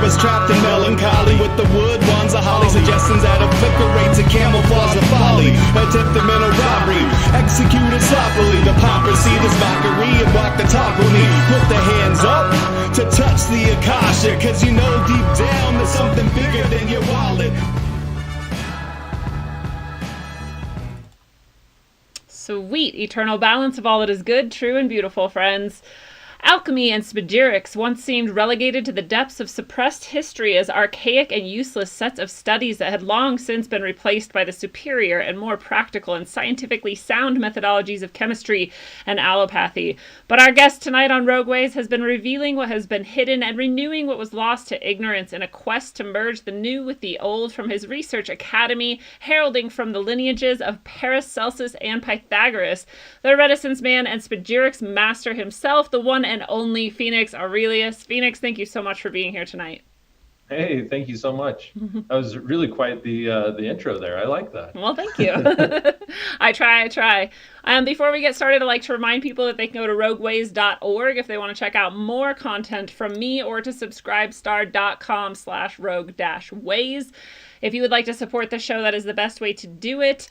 forest trapped in melancholy, with the wood ones of holly, suggestions that obliterate to camouflage the folly, attempted mental robbery, executed sloppily, the hypocrisy, this mockery, and walk the talk with me. Put the hands up to touch the akasha, cause you know deep down there's something bigger than your wallet. Sweet. Eternal balance of all that is good, true, and beautiful, friends. Alchemy and Spagyrics once seemed relegated to the depths of suppressed history as archaic and useless sets of studies that had long since been replaced by the superior and more practical and scientifically sound methodologies of chemistry and allopathy. But our guest tonight on Rogue Ways has been revealing what has been hidden and renewing what was lost to ignorance in a quest to merge the new with the old from his research academy, heralding from the lineages of Paracelsus and Pythagoras, the Renaissance man and Spagyrics master himself, the one and only Phoenix Aurelius. Phoenix, thank you so much for being here tonight. Hey, thank you so much. That was really quite the intro there. I like that. Well, thank you. I try. Before we get started, I'd like to remind people that they can go to rogueways.org if they want to check out more content from me, or to subscribestar.com/rogue-ways. If you would like to support the show, that is the best way to do it.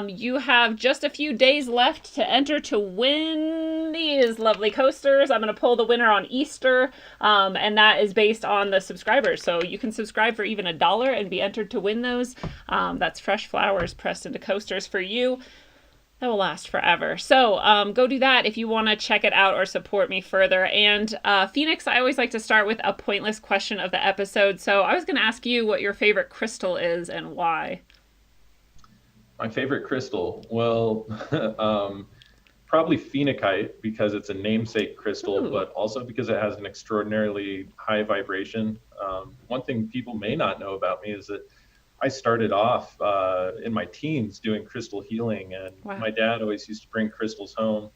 You have just a few days left to enter to win these lovely coasters. I'm going to pull the winner on Easter, and that is based on the subscribers. So you can subscribe for even $1 and be entered to win those. That's fresh flowers pressed into coasters for you. That will last forever. So go do that if you want to check it out or support me further. And Phoenix, I always like to start with a pointless question of the episode. So I was going to ask you what your favorite crystal is and why. My favorite crystal? Well, probably phenixite, because it's a namesake crystal, Ooh. but also because it has an extraordinarily high vibration. One thing people may not know about me is that I started off in my teens doing crystal healing, and Wow. My dad always used to bring crystals home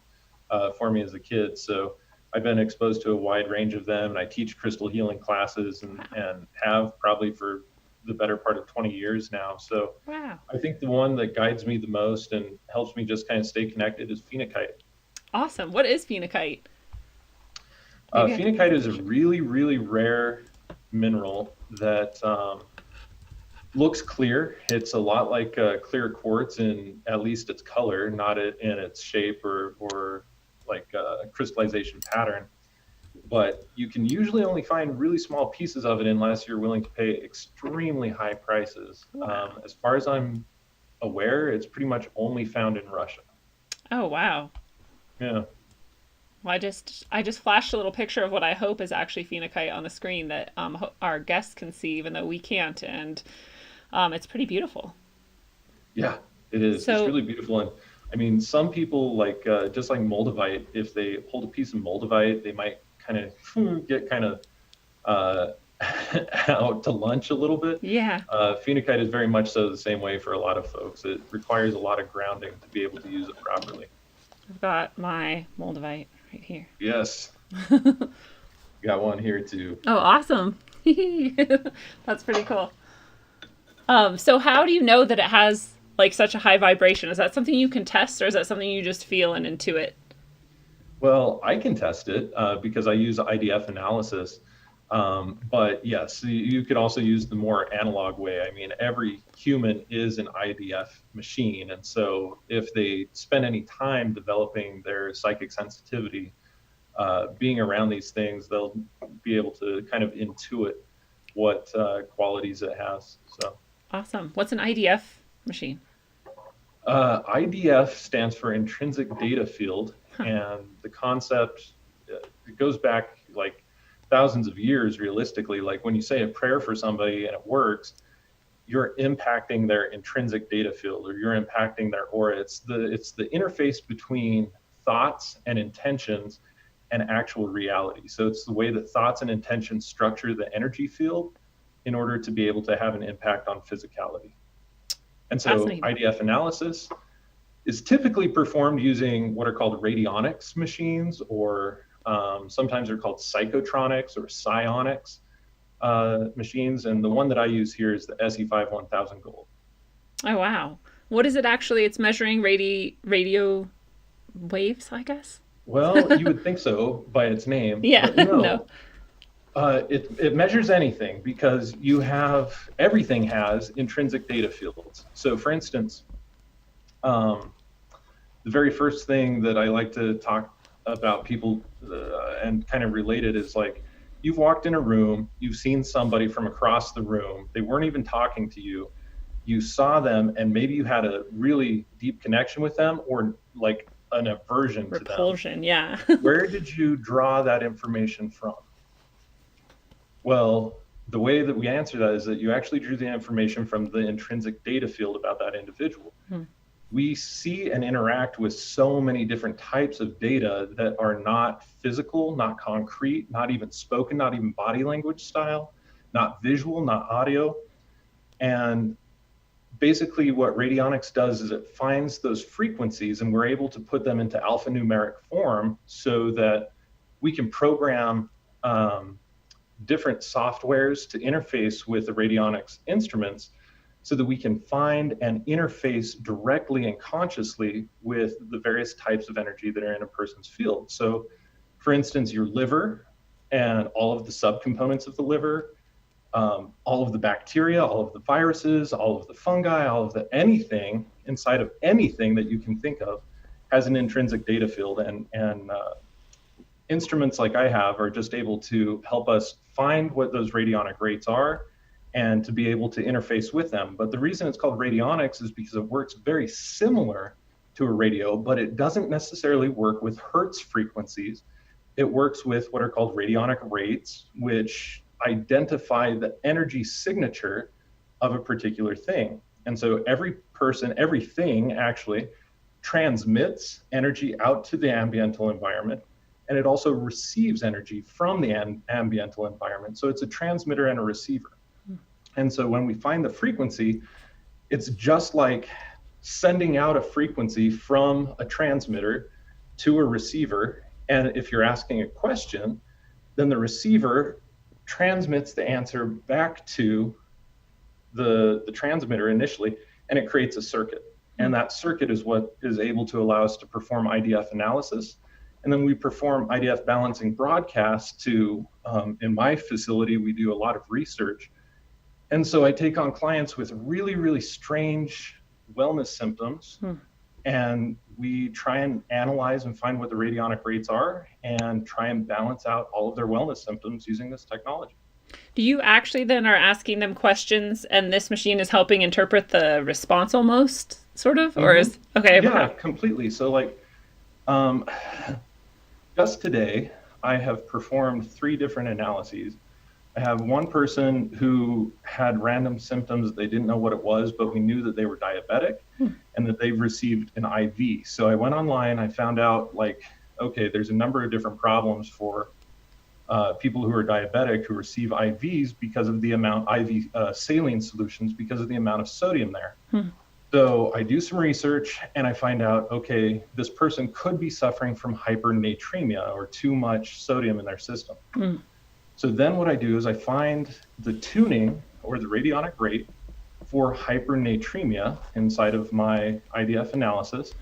for me as a kid. So I've been exposed to a wide range of them, and I teach crystal healing classes and have probably for the better part of 20 years now. So Wow. I think the one that guides me the most and helps me just kind of stay connected is phenixite. Awesome. What is phenixite? Phenixite is a really, really rare mineral that looks clear. It's a lot like clear quartz in at least its color, not in its shape or like crystallization pattern. But you can usually only find really small pieces of it unless you're willing to pay extremely high prices. Wow. As far as I'm aware, it's pretty much only found in Russia. Oh, wow. Yeah. Well, I just flashed a little picture of what I hope is actually phenixite on the screen that our guests can see, even though we can't. And it's pretty beautiful. Yeah, it is. So, it's really beautiful. And I mean, some people like, just like moldavite, if they hold a piece of moldavite, they might kind of get kind of out to lunch a little bit. yeah. Phenixite is very much so the same way for a lot of folks. It requires a lot of grounding to be able to use it properly. I've got my moldavite right here. Yes. Got one here too. Oh, awesome. That's pretty cool. So how do you know that it has like such a high vibration? Is that something you can test, or is that something you just feel and intuit? Well, I can test it because I use IDF analysis. But yes, you could also use the more analog way. I mean, every human is an IDF machine. And so if they spend any time developing their psychic sensitivity, being around these things, they'll be able to kind of intuit what qualities it has. So Awesome. What's an IDF machine? IDF stands for intrinsic data field. And the concept, it goes back like thousands of years realistically. Like when you say a prayer for somebody and it works, you're impacting their intrinsic data field, or you're impacting their aura. It's the interface between thoughts and intentions and actual reality. So it's the way that thoughts and intentions structure the energy field in order to be able to have an impact on physicality. And so IDF analysis is typically performed using what are called radionics machines, or sometimes they're called psychotronics or psionics machines. And the one that I use here is the SE5 1000 Gold. Oh, wow. What is it actually? It's measuring radio waves, I guess? Well, you would think so by its name. Yeah, But no. no. It measures anything because everything has intrinsic data fields. So for instance, the very first thing that I like to talk about people and kind of relate it is like, you've walked in a room, you've seen somebody from across the room, they weren't even talking to you, you saw them, and maybe you had a really deep connection with them or like an aversion to them. Repulsion, yeah. Where did you draw that information from? Well, the way that we answer that is that you actually drew the information from the intrinsic data field about that individual. We see and interact with so many different types of data that are not physical, not concrete, not even spoken, not even body language style, not visual, not audio. And basically what radionics does is it finds those frequencies, and we're able to put them into alphanumeric form so that we can program different softwares to interface with the radionics instruments, so that we can find and interface directly and consciously with the various types of energy that are in a person's field. So for instance, your liver and all of the subcomponents of the liver, all of the bacteria, all of the viruses, all of the fungi, all of the anything inside of anything that you can think of has an intrinsic data field. And instruments like I have are just able to help us find what those radionic rates are and to be able to interface with them. But the reason it's called radionics is because it works very similar to a radio, but it doesn't necessarily work with Hertz frequencies. It works with what are called radionic rates, which identify the energy signature of a particular thing. And so every person, everything actually transmits energy out to the ambiental environment, and it also receives energy from the ambiental environment. So it's a transmitter and a receiver. And so when we find the frequency, it's just like sending out a frequency from a transmitter to a receiver. And if you're asking a question, then the receiver transmits the answer back to the transmitter initially, and it creates a circuit. And that circuit is what is able to allow us to perform IDF analysis. And then we perform IDF balancing broadcasts to, in my facility, we do a lot of research. And so I take on clients with really, really strange wellness symptoms, and we try and analyze and find what the radionic rates are and try and balance out all of their wellness symptoms using this technology. Do you actually then are asking them questions and this machine is helping interpret the response almost, sort of? Or is, okay. Yeah, completely. So like, just today, I have performed 3 different analyses. I have one person who had random symptoms. They didn't know what it was, but we knew that they were diabetic and that they received an IV. So I went online, I found out like, okay, there's a number of different problems for people who are diabetic who receive IVs because of the amount IV saline solutions, because of the amount of sodium there. So I do some research and I find out, okay, this person could be suffering from hypernatremia or too much sodium in their system. So then what I do is I find the tuning or the radionic rate for hypernatremia inside of my IDF analysis.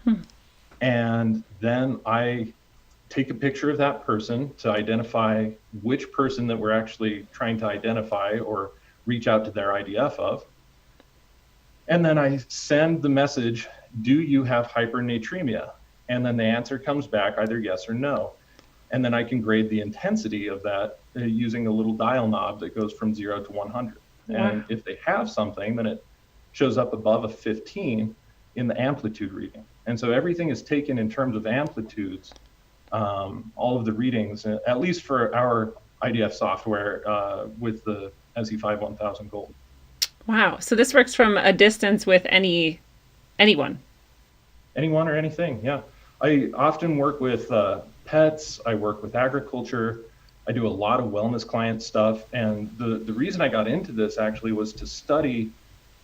And then I take a picture of that person to identify which person that we're actually trying to identify or reach out to their IDF of. And then I send the message, do you have hypernatremia? And then the answer comes back either yes or no. And then I can grade the intensity of that using a little dial knob that goes from 0 to 100. And if they have something, then it shows up above a 15 in the amplitude reading. And so everything is taken in terms of amplitudes, all of the readings, at least for our IDF software with the SE5 1000 Gold. Wow. So this works from a distance with anyone. Anyone or anything, yeah. I often work with pets, I work with agriculture, I do a lot of wellness client stuff. And the reason I got into this actually was to study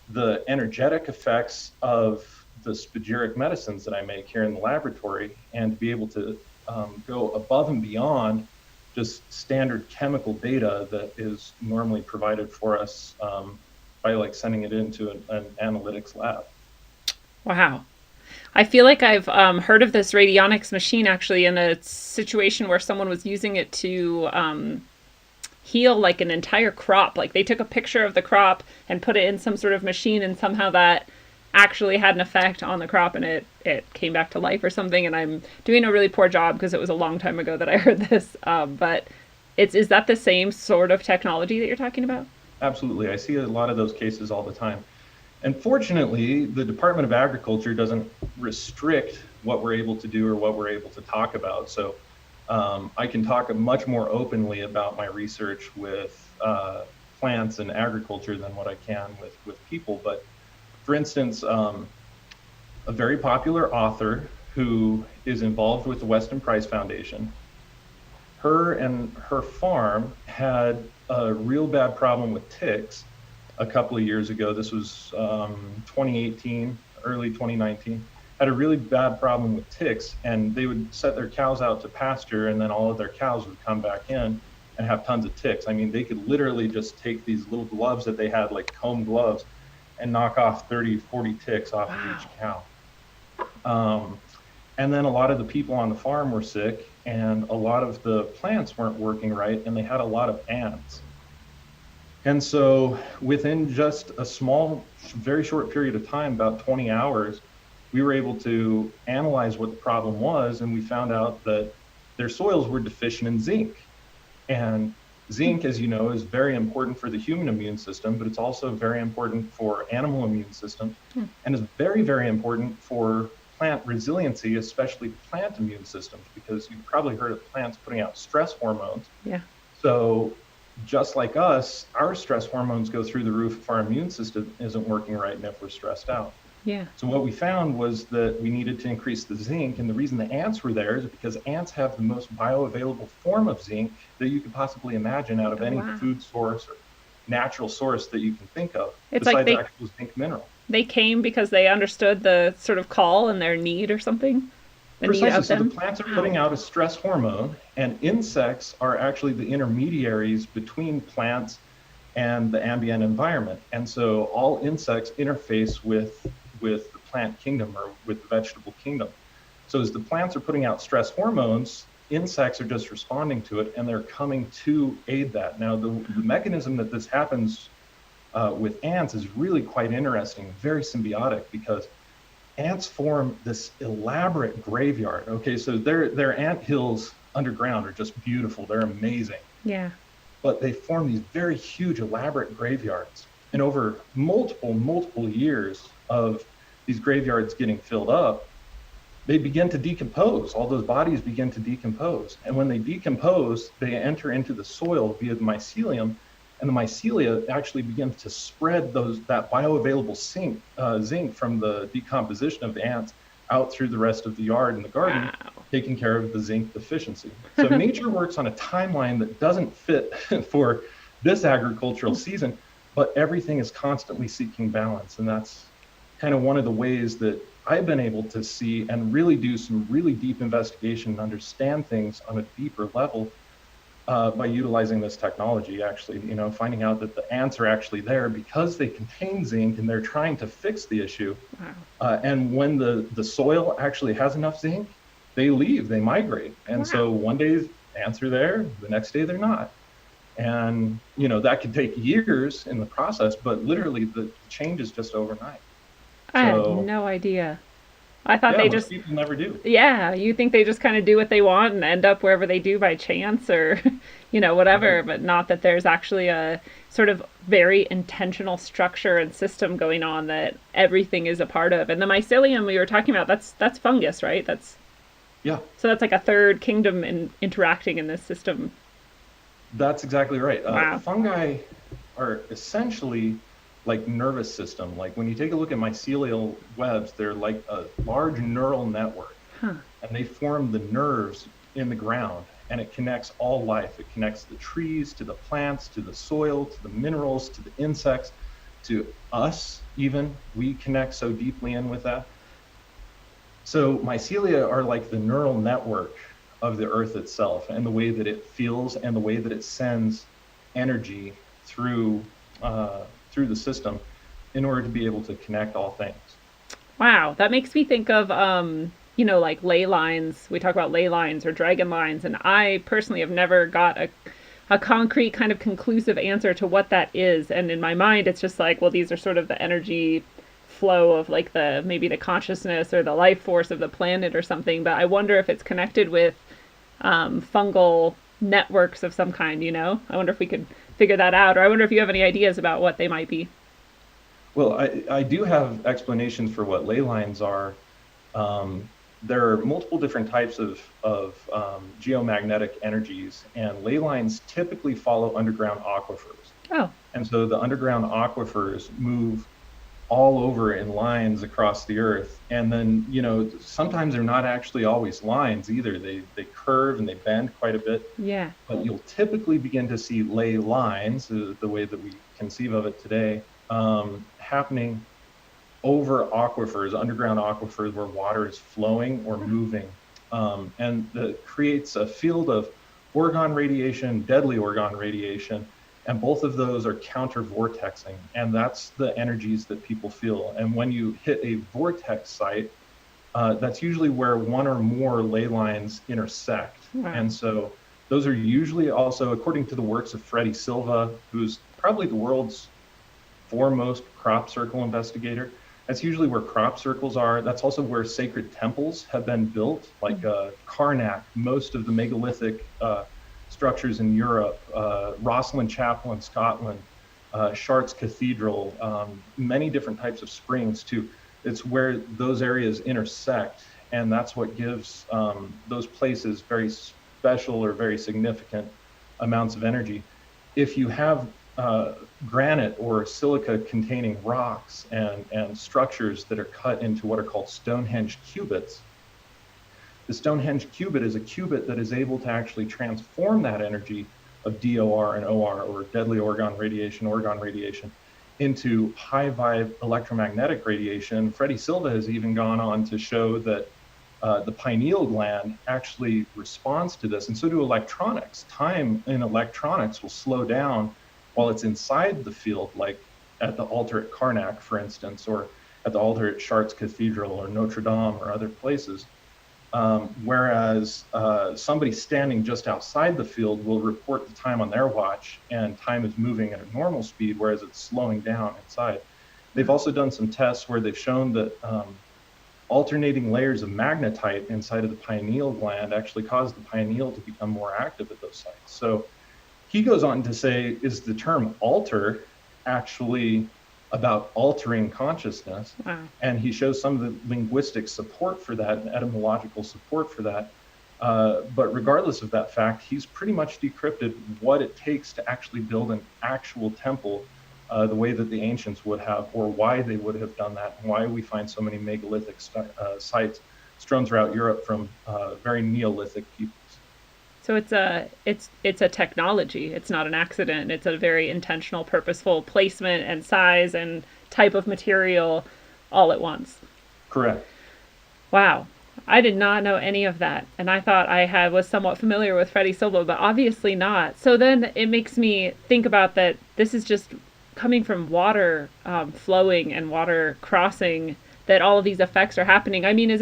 the energetic effects of the spagyric medicines that I make here in the laboratory, and to be able to go above and beyond just standard chemical data that is normally provided for us by like sending it into an analytics lab. Wow. I feel like I've heard of this radionics machine actually in a situation where someone was using it to heal like an entire crop. Like they took a picture of the crop and put it in some sort of machine, and somehow that actually had an effect on the crop, and it came back to life or something. And I'm doing a really poor job because it was a long time ago that I heard this. But is that the same sort of technology that you're talking about? Absolutely. I see a lot of those cases all the time. And fortunately, the Department of Agriculture doesn't restrict what we're able to do or what we're able to talk about. So I can talk much more openly about my research with plants and agriculture than what I can with people. But for instance, a very popular author who is involved with the Weston Price Foundation, her and her farm had a real bad problem with ticks a couple of years ago. This was 2018, early 2019. Had a really bad problem with ticks, and they would set their cows out to pasture, and then all of their cows would come back in and have tons of ticks. I mean, they could literally just take these little gloves that they had, like comb gloves, and knock off 30, 40 ticks off of each cow. And then a lot of the people on the farm were sick, and a lot of the plants weren't working right, and they had a lot of ants. And so within just a small, very short period of time, about 20 hours, we were able to analyze what the problem was, and we found out that their soils were deficient in zinc. And zinc, as you know, is very important for the human immune system, but it's also very important for animal immune systems, and is very, very important for plant resiliency, especially plant immune systems, because you've probably heard of plants putting out stress hormones. Yeah. So just like us, our stress hormones go through the roof if our immune system isn't working right and if we're stressed out. Yeah. So what we found was that we needed to increase the zinc, and the reason the ants were there is because ants have the most bioavailable form of zinc that you could possibly imagine out of any food source or natural source that you can think of, it's besides like they, actual zinc mineral. They came because they understood the sort of call and their need or something? The need Precisely. of So them? the plants are putting out a stress hormone, and insects are actually the intermediaries between plants and the ambient environment. And so all insects interface with the plant kingdom or with the vegetable kingdom. So as the plants are putting out stress hormones, insects are just responding to it, and they're coming to aid that. Now, the mechanism that this happens with ants is really quite interesting, very symbiotic, because ants form this elaborate graveyard. Okay, so their ant hills underground are just beautiful. They're amazing. Yeah. But they form these very huge, elaborate graveyards. And over multiple years of these graveyards getting filled up, they begin to decompose. All those bodies begin to decompose. And when they decompose, they enter into the soil via the mycelium, and the mycelia actually begins to spread that bioavailable zinc from the decomposition of the ants out through the rest of the yard and the garden, taking care of the zinc deficiency. So nature works on a timeline that doesn't fit for this agricultural season, but everything is constantly seeking balance. And that's kind of one of the ways that I've been able to see and really do some really deep investigation and understand things on a deeper level by utilizing this technology, actually, finding out that the ants are actually there because they contain zinc and they're trying to fix the issue. And when the soil actually has enough zinc, they leave, they migrate. And so one day ants are there, the next day they're not. And, that could take years in the process, but literally the change is just overnight. I had no idea. I thought they just people never do. Yeah, you think they just kind of do what they want and end up wherever they do by chance or whatever, but not that there's actually a sort of very intentional structure and system going on that everything is a part of. And the mycelium we were talking about, that's fungus, right? So that's like a third kingdom interacting in this system. That's exactly right. Wow. Fungi are essentially like nervous system. Like when you take a look at mycelial webs, they're like a large neural network, and they form the nerves in the ground, and it connects all life. It connects the trees to the plants, to the soil, to the minerals, to the insects, to us even. We connect so deeply in with that. So mycelia are like the neural network of the earth itself, and the way that it feels and the way that it sends energy through the system in order to be able to connect all things. Wow, that makes me think of like ley lines. We talk about ley lines or dragon lines, and I personally have never got a concrete kind of conclusive answer to what that is. And in my mind, it's just like, well, these are sort of the energy flow of like the maybe the consciousness or the life force of the planet or something. But I wonder if it's connected with fungal networks of some kind, you know? I wonder if we could figure that out, or I wonder if you have any ideas about what they might be. Well, I do have explanations for what ley lines are. There are multiple different types of geomagnetic energies, and ley lines typically follow underground aquifers. Oh, And so the underground aquifers move all over in lines across the earth. And then, sometimes they're not actually always lines either. They curve and they bend quite a bit. yeah. But you'll typically begin to see ley lines, the way that we conceive of it today, happening over aquifers, underground aquifers where water is flowing or moving. And that creates a field of orgone radiation, deadly orgone radiation, and both of those are counter vortexing. And that's the energies that people feel. And when you hit a vortex site, that's usually where one or more ley lines intersect. Wow. And so those are usually also, according to the works of Freddie Silva, who's probably the world's foremost crop circle investigator. That's usually where crop circles are. That's also where sacred temples have been built, like Karnak, most of the megalithic structures in Europe, Rosslyn Chapel in Scotland, Chartres Cathedral, many different types of springs too. It's where those areas intersect, and that's what gives those places very special or very significant amounts of energy. If you have granite or silica containing rocks and structures that are cut into what are called Stonehenge cubits, the Stonehenge cubit is a cubit that is able to actually transform that energy of DOR and OR, or deadly orgone radiation, into high vibe electromagnetic radiation. Freddie Silva has even gone on to show that the pineal gland actually responds to this, and so do electronics. Time in electronics will slow down while it's inside the field, like at the altar at Karnak, for instance, or at the altar at Chartres Cathedral or Notre Dame or other places. Whereas somebody standing just outside the field will report the time on their watch, and time is moving at a normal speed, whereas it's slowing down inside. They've also done some tests where they've shown that alternating layers of magnetite inside of the pineal gland actually cause the pineal to become more active at those sites. So he goes on to say, is the term alter actually about altering consciousness? Wow. And he shows some of the linguistic support for that, and etymological support for that. But regardless of that fact, he's pretty much decrypted what it takes to actually build an actual temple the way that the ancients would have, or why they would have done that, and why we find so many megalithic sites strewn throughout Europe from very Neolithic peoples. So it's a technology. It's not an accident. It's a very intentional, purposeful placement and size and type of material all at once. Correct. Wow. I did not know any of that. And I thought I was somewhat familiar with Freddie Silva, but obviously not. So then it makes me think about that this is just coming from water flowing and water crossing, that all of these effects are happening. I mean, is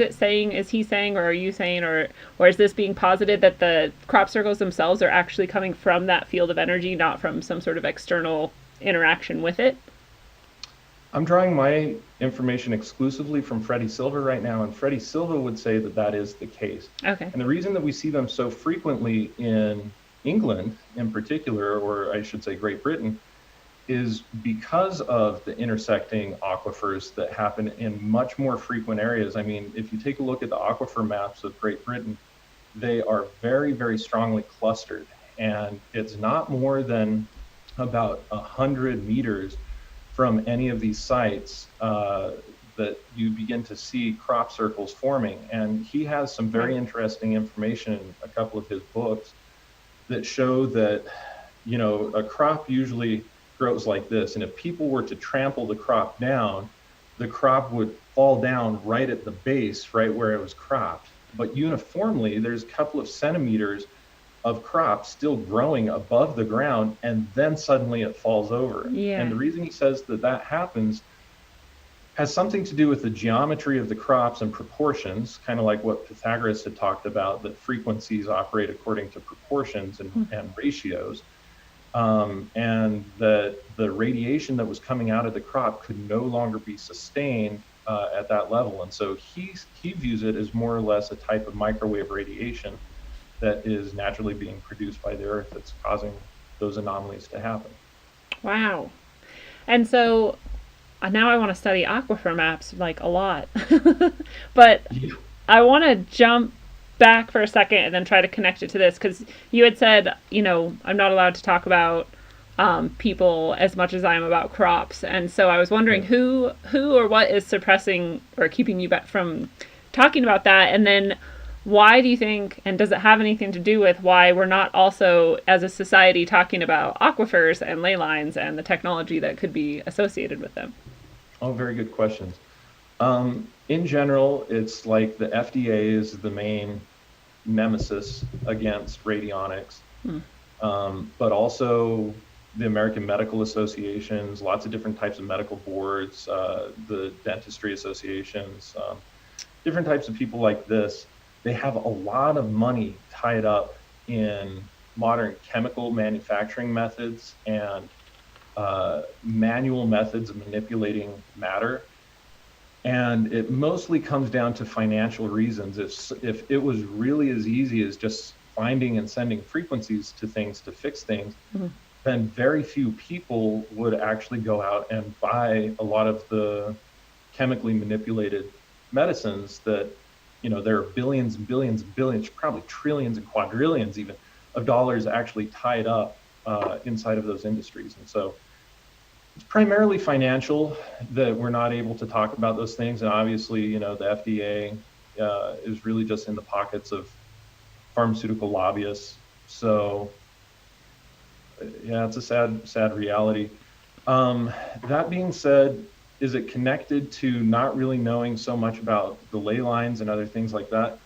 he saying, or are you saying, or is this being posited that the crop circles themselves are actually coming from that field of energy, not from some sort of external interaction with it? I'm drawing my information exclusively from Freddie Silva right now, and Freddie Silva would say that that is the case. Okay. And the reason that we see them so frequently in England in particular, or I should say Great Britain, is because of the intersecting aquifers that happen in much more frequent areas. I mean, if you take a look at the aquifer maps of Great Britain, they are very, very strongly clustered. And it's not more than about 100 meters from any of these sites that you begin to see crop circles forming. And he has some very interesting information in a couple of his books that show that, a crop usually grows like this, and if people were to trample the crop down, the crop would fall down right at the base, right where it was cropped. But uniformly, there's a couple of centimeters of crop still growing above the ground, and then suddenly it falls over. Yeah. And the reason he says that happens has something to do with the geometry of the crops and proportions, kind of like what Pythagoras had talked about, that frequencies operate according to proportions and ratios. and that the radiation that was coming out of the crop could no longer be sustained at that level. And so he views it as more or less a type of microwave radiation that is naturally being produced by the earth that's causing those anomalies to happen. Wow. And so now I want to study aquifer maps like a lot. But Yeah. I want to jump back for a second and then try to connect it to this, because you had said, I'm not allowed to talk about people as much as I am about crops. And so I was wondering who or what is suppressing or keeping you back from talking about that. And then why do you think, and does it have anything to do with why we're not also as a society talking about aquifers and ley lines and the technology that could be associated with them? Oh, very good questions. In general, it's like the FDA is the main nemesis against radionics, but also the American Medical Associations, lots of different types of medical boards, the dentistry associations, different types of people like this. They have a lot of money tied up in modern chemical manufacturing methods and manual methods of manipulating matter. And it mostly comes down to financial reasons. If it was really as easy as just finding and sending frequencies to things to fix things, then very few people would actually go out and buy a lot of the chemically manipulated medicines that, there are billions and billions and billions, probably trillions and quadrillions even, of dollars actually tied up inside of those industries. And so it's primarily financial that we're not able to talk about those things. And obviously, the FDA is really just in the pockets of pharmaceutical lobbyists. So yeah, it's a sad reality. That being said, is it connected to not really knowing so much about the ley lines and other things like that?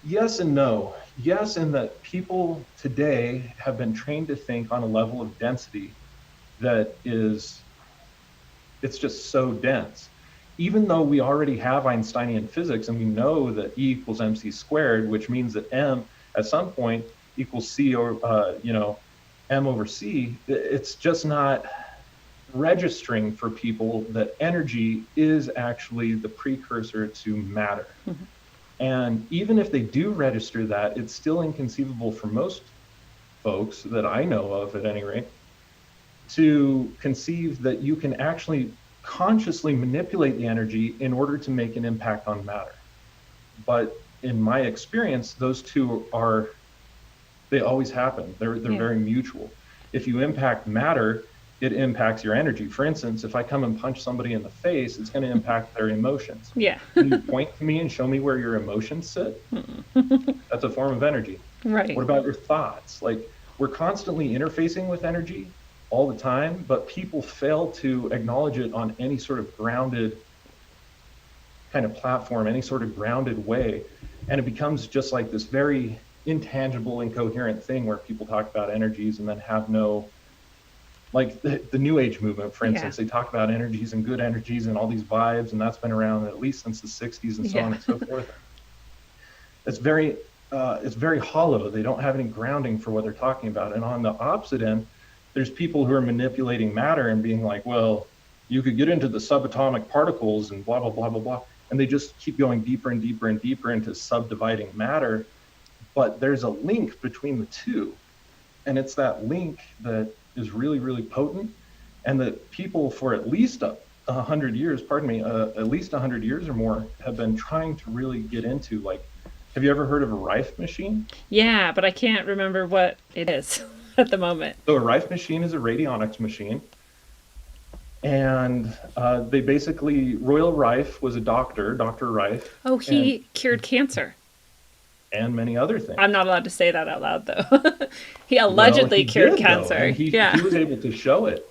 Yes and no. Yes, in that people today have been trained to think on a level of density that it's just so dense. Even though we already have Einsteinian physics and we know that E equals mc squared, which means that m at some point equals c or m over c, it's just not registering for people that energy is actually the precursor to matter. And even if they do register that, it's still inconceivable for most folks that I know of, at any rate, to conceive that you can actually consciously manipulate the energy in order to make an impact on matter. But in my experience, those two they always happen. They're very mutual. If you impact matter, it impacts your energy. For instance, if I come and punch somebody in the face, it's going to impact their emotions. Yeah. Can you point to me and show me where your emotions sit? That's a form of energy. Right. What about your thoughts? Like, we're constantly interfacing with energy all the time, but people fail to acknowledge it on any sort of grounded kind of platform, any sort of grounded way. And it becomes just like this very intangible, incoherent thing where people talk about energies and then have no, like the New Age movement, for instance, they talk about energies and good energies and all these vibes, and that's been around at least since the 60s and so on and so forth. It's very hollow. They don't have any grounding for what they're talking about. And on the opposite end, there's people who are manipulating matter and being like, well, you could get into the subatomic particles and blah, blah, blah, blah, blah. And they just keep going deeper and deeper and deeper into subdividing matter. But there's a link between the two. And it's that link that is really, really potent. And that people for at least 100 years, at least 100 years or more, have been trying to really get into. Like, have you ever heard of a Rife machine? Yeah, but I can't remember what it is at the moment. So a Rife machine is a radionics machine. And they basically, Royal Rife was a doctor, Dr. Rife. Oh, he cured cancer. And many other things. I'm not allowed to say that out loud, though. He allegedly cured cancer. He was able to show it.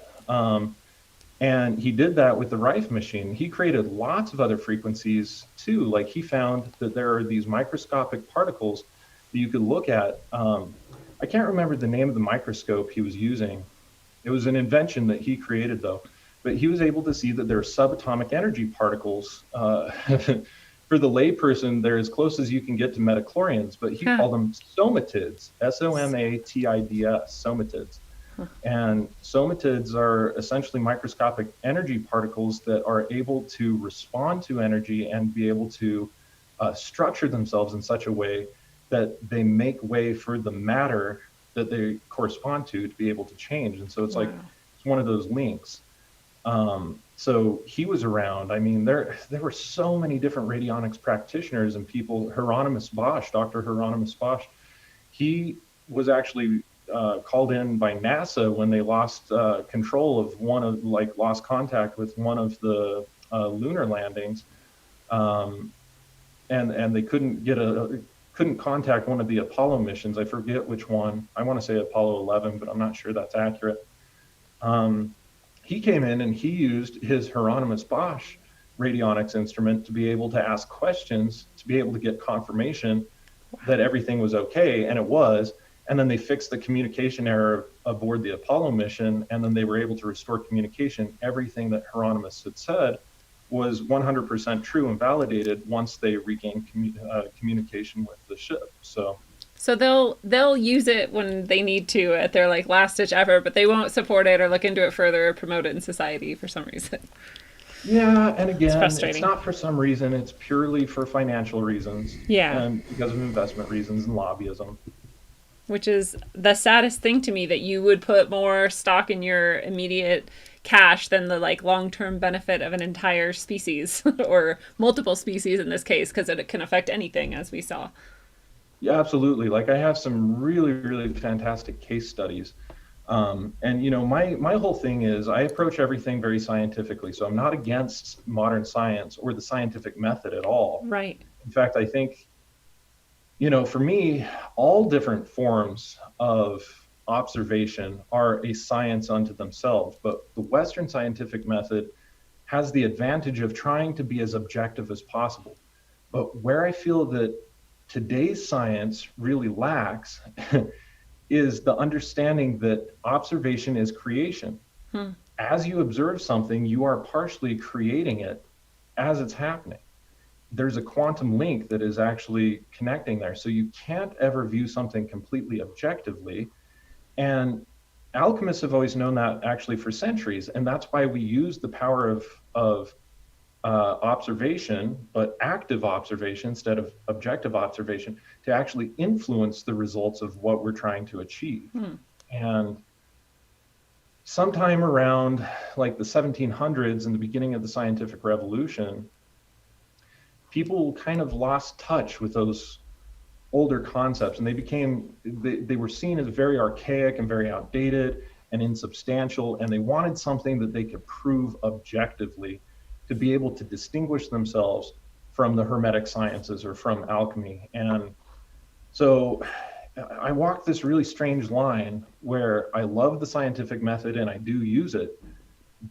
And he did that with the Rife machine. He created lots of other frequencies too. Like, he found that there are these microscopic particles that you could look at. I can't remember the name of the microscope he was using. It was an invention that he created, though. But he was able to see that there are subatomic energy particles. For the layperson, they're as close as you can get to metachlorians, but he called them somatids, somatids, somatids. And somatids are essentially microscopic energy particles that are able to respond to energy and be able to structure themselves in such a way that they make way for the matter that they correspond to be able to change. And so it's like, Wow. it's one of those links. So he was around. I mean, there were so many different radionics practitioners and people. Hieronymus Bosch, Dr. Hieronymus Bosch, he was actually called in by NASA when they lost control of lost contact with one of the lunar landings, and they couldn't contact one of the Apollo missions. I forget which one. I want to say Apollo 11, but I'm not sure that's accurate. He came in and he used his Hieronymus Bosch radionics instrument to be able to ask questions, to be able to get confirmation that everything was okay, and it was. And then they fixed the communication error aboard the Apollo mission, and then they were able to restore communication. Everything that Hieronymus had said was 100% true and validated once they regained communication with the ship. So they'll use it when they need to at their like last ditch effort, but they won't support it or look into it further or promote it in society for some reason. Yeah, and again, it's not for some reason. It's purely for financial reasons. Yeah. And because of investment reasons and lobbyism. Which is the saddest thing to me, that you would put more stock in your immediate cash than the like long-term benefit of an entire species or multiple species in this case, because it can affect anything, as we saw. Yeah, absolutely. Like I have some really, really fantastic case studies. And you know, my whole thing is I approach everything very scientifically. So I'm not against modern science or the scientific method at all. Right. In fact, I think, you know, for me, all different forms of observation are a science unto themselves. But the Western scientific method has the advantage of trying to be as objective as possible. But where I feel that today's science really lacks is the understanding that observation is creation. As you observe something, you are partially creating it as it's happening. There's a quantum link that is actually connecting there. So you can't ever view something completely objectively. And alchemists have always known that actually for centuries. And that's why we use the power of observation, but active observation instead of objective observation, to actually influence the results of what we're trying to achieve. And sometime around like the 1700s and the beginning of the scientific revolution, people kind of lost touch with those older concepts, and they were seen as very archaic and very outdated and insubstantial, and they wanted something that they could prove objectively to be able to distinguish themselves from the Hermetic sciences or from alchemy. And so I walk this really strange line where I love the scientific method and I do use it,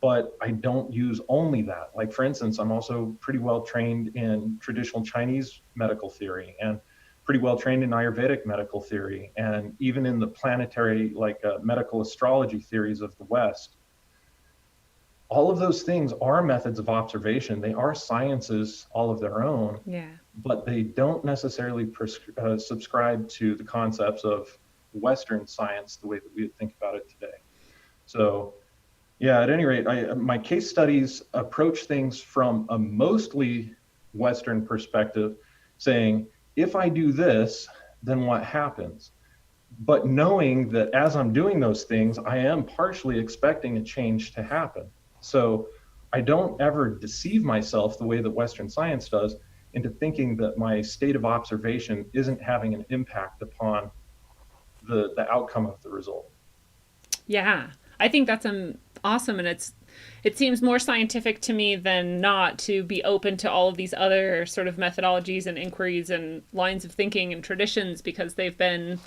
but I don't use only that. Like, for instance, I'm also pretty well trained in traditional Chinese medical theory and pretty well trained in Ayurvedic medical theory, and even in the planetary, medical astrology theories of the West. All of those things are methods of observation. They are sciences all of their own, but they don't necessarily subscribe to the concepts of Western science the way that we think about it today. So, yeah, at any rate, my case studies approach things from a mostly Western perspective, saying, if I do this, then what happens? But knowing that as I'm doing those things, I am partially expecting a change to happen. So I don't ever deceive myself the way that Western science does into thinking that my state of observation isn't having an impact upon the outcome of the result. Yeah, I think that's awesome, and it seems more scientific to me than not to be open to all of these other sort of methodologies and inquiries and lines of thinking and traditions, because they've been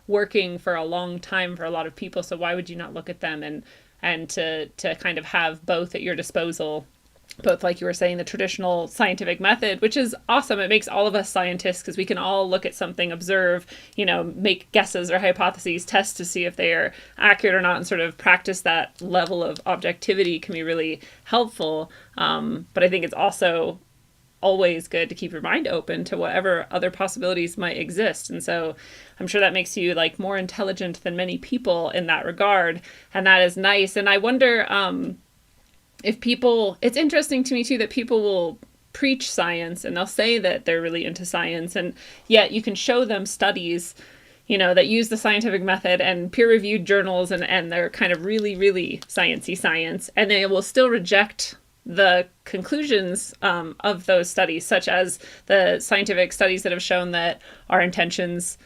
working for a long time for a lot of people. So why would you not look at them and to kind of have both at your disposal, both, like you were saying, the traditional scientific method, which is awesome. It makes all of us scientists, because we can all look at something, observe, make guesses or hypotheses, test to see if they are accurate or not, and sort of practice that level of objectivity can be really helpful. But I think it's also always good to keep your mind open to whatever other possibilities might exist. And so I'm sure that makes you like more intelligent than many people in that regard. And that is nice. And I wonder if people, it's interesting to me too that people will preach science and they'll say that they're really into science, and yet you can show them studies, you know, that use the scientific method and peer-reviewed journals, and they're kind of really, really sciencey science, and they will still reject the conclusions of those studies, such as the scientific studies that have shown that our intentions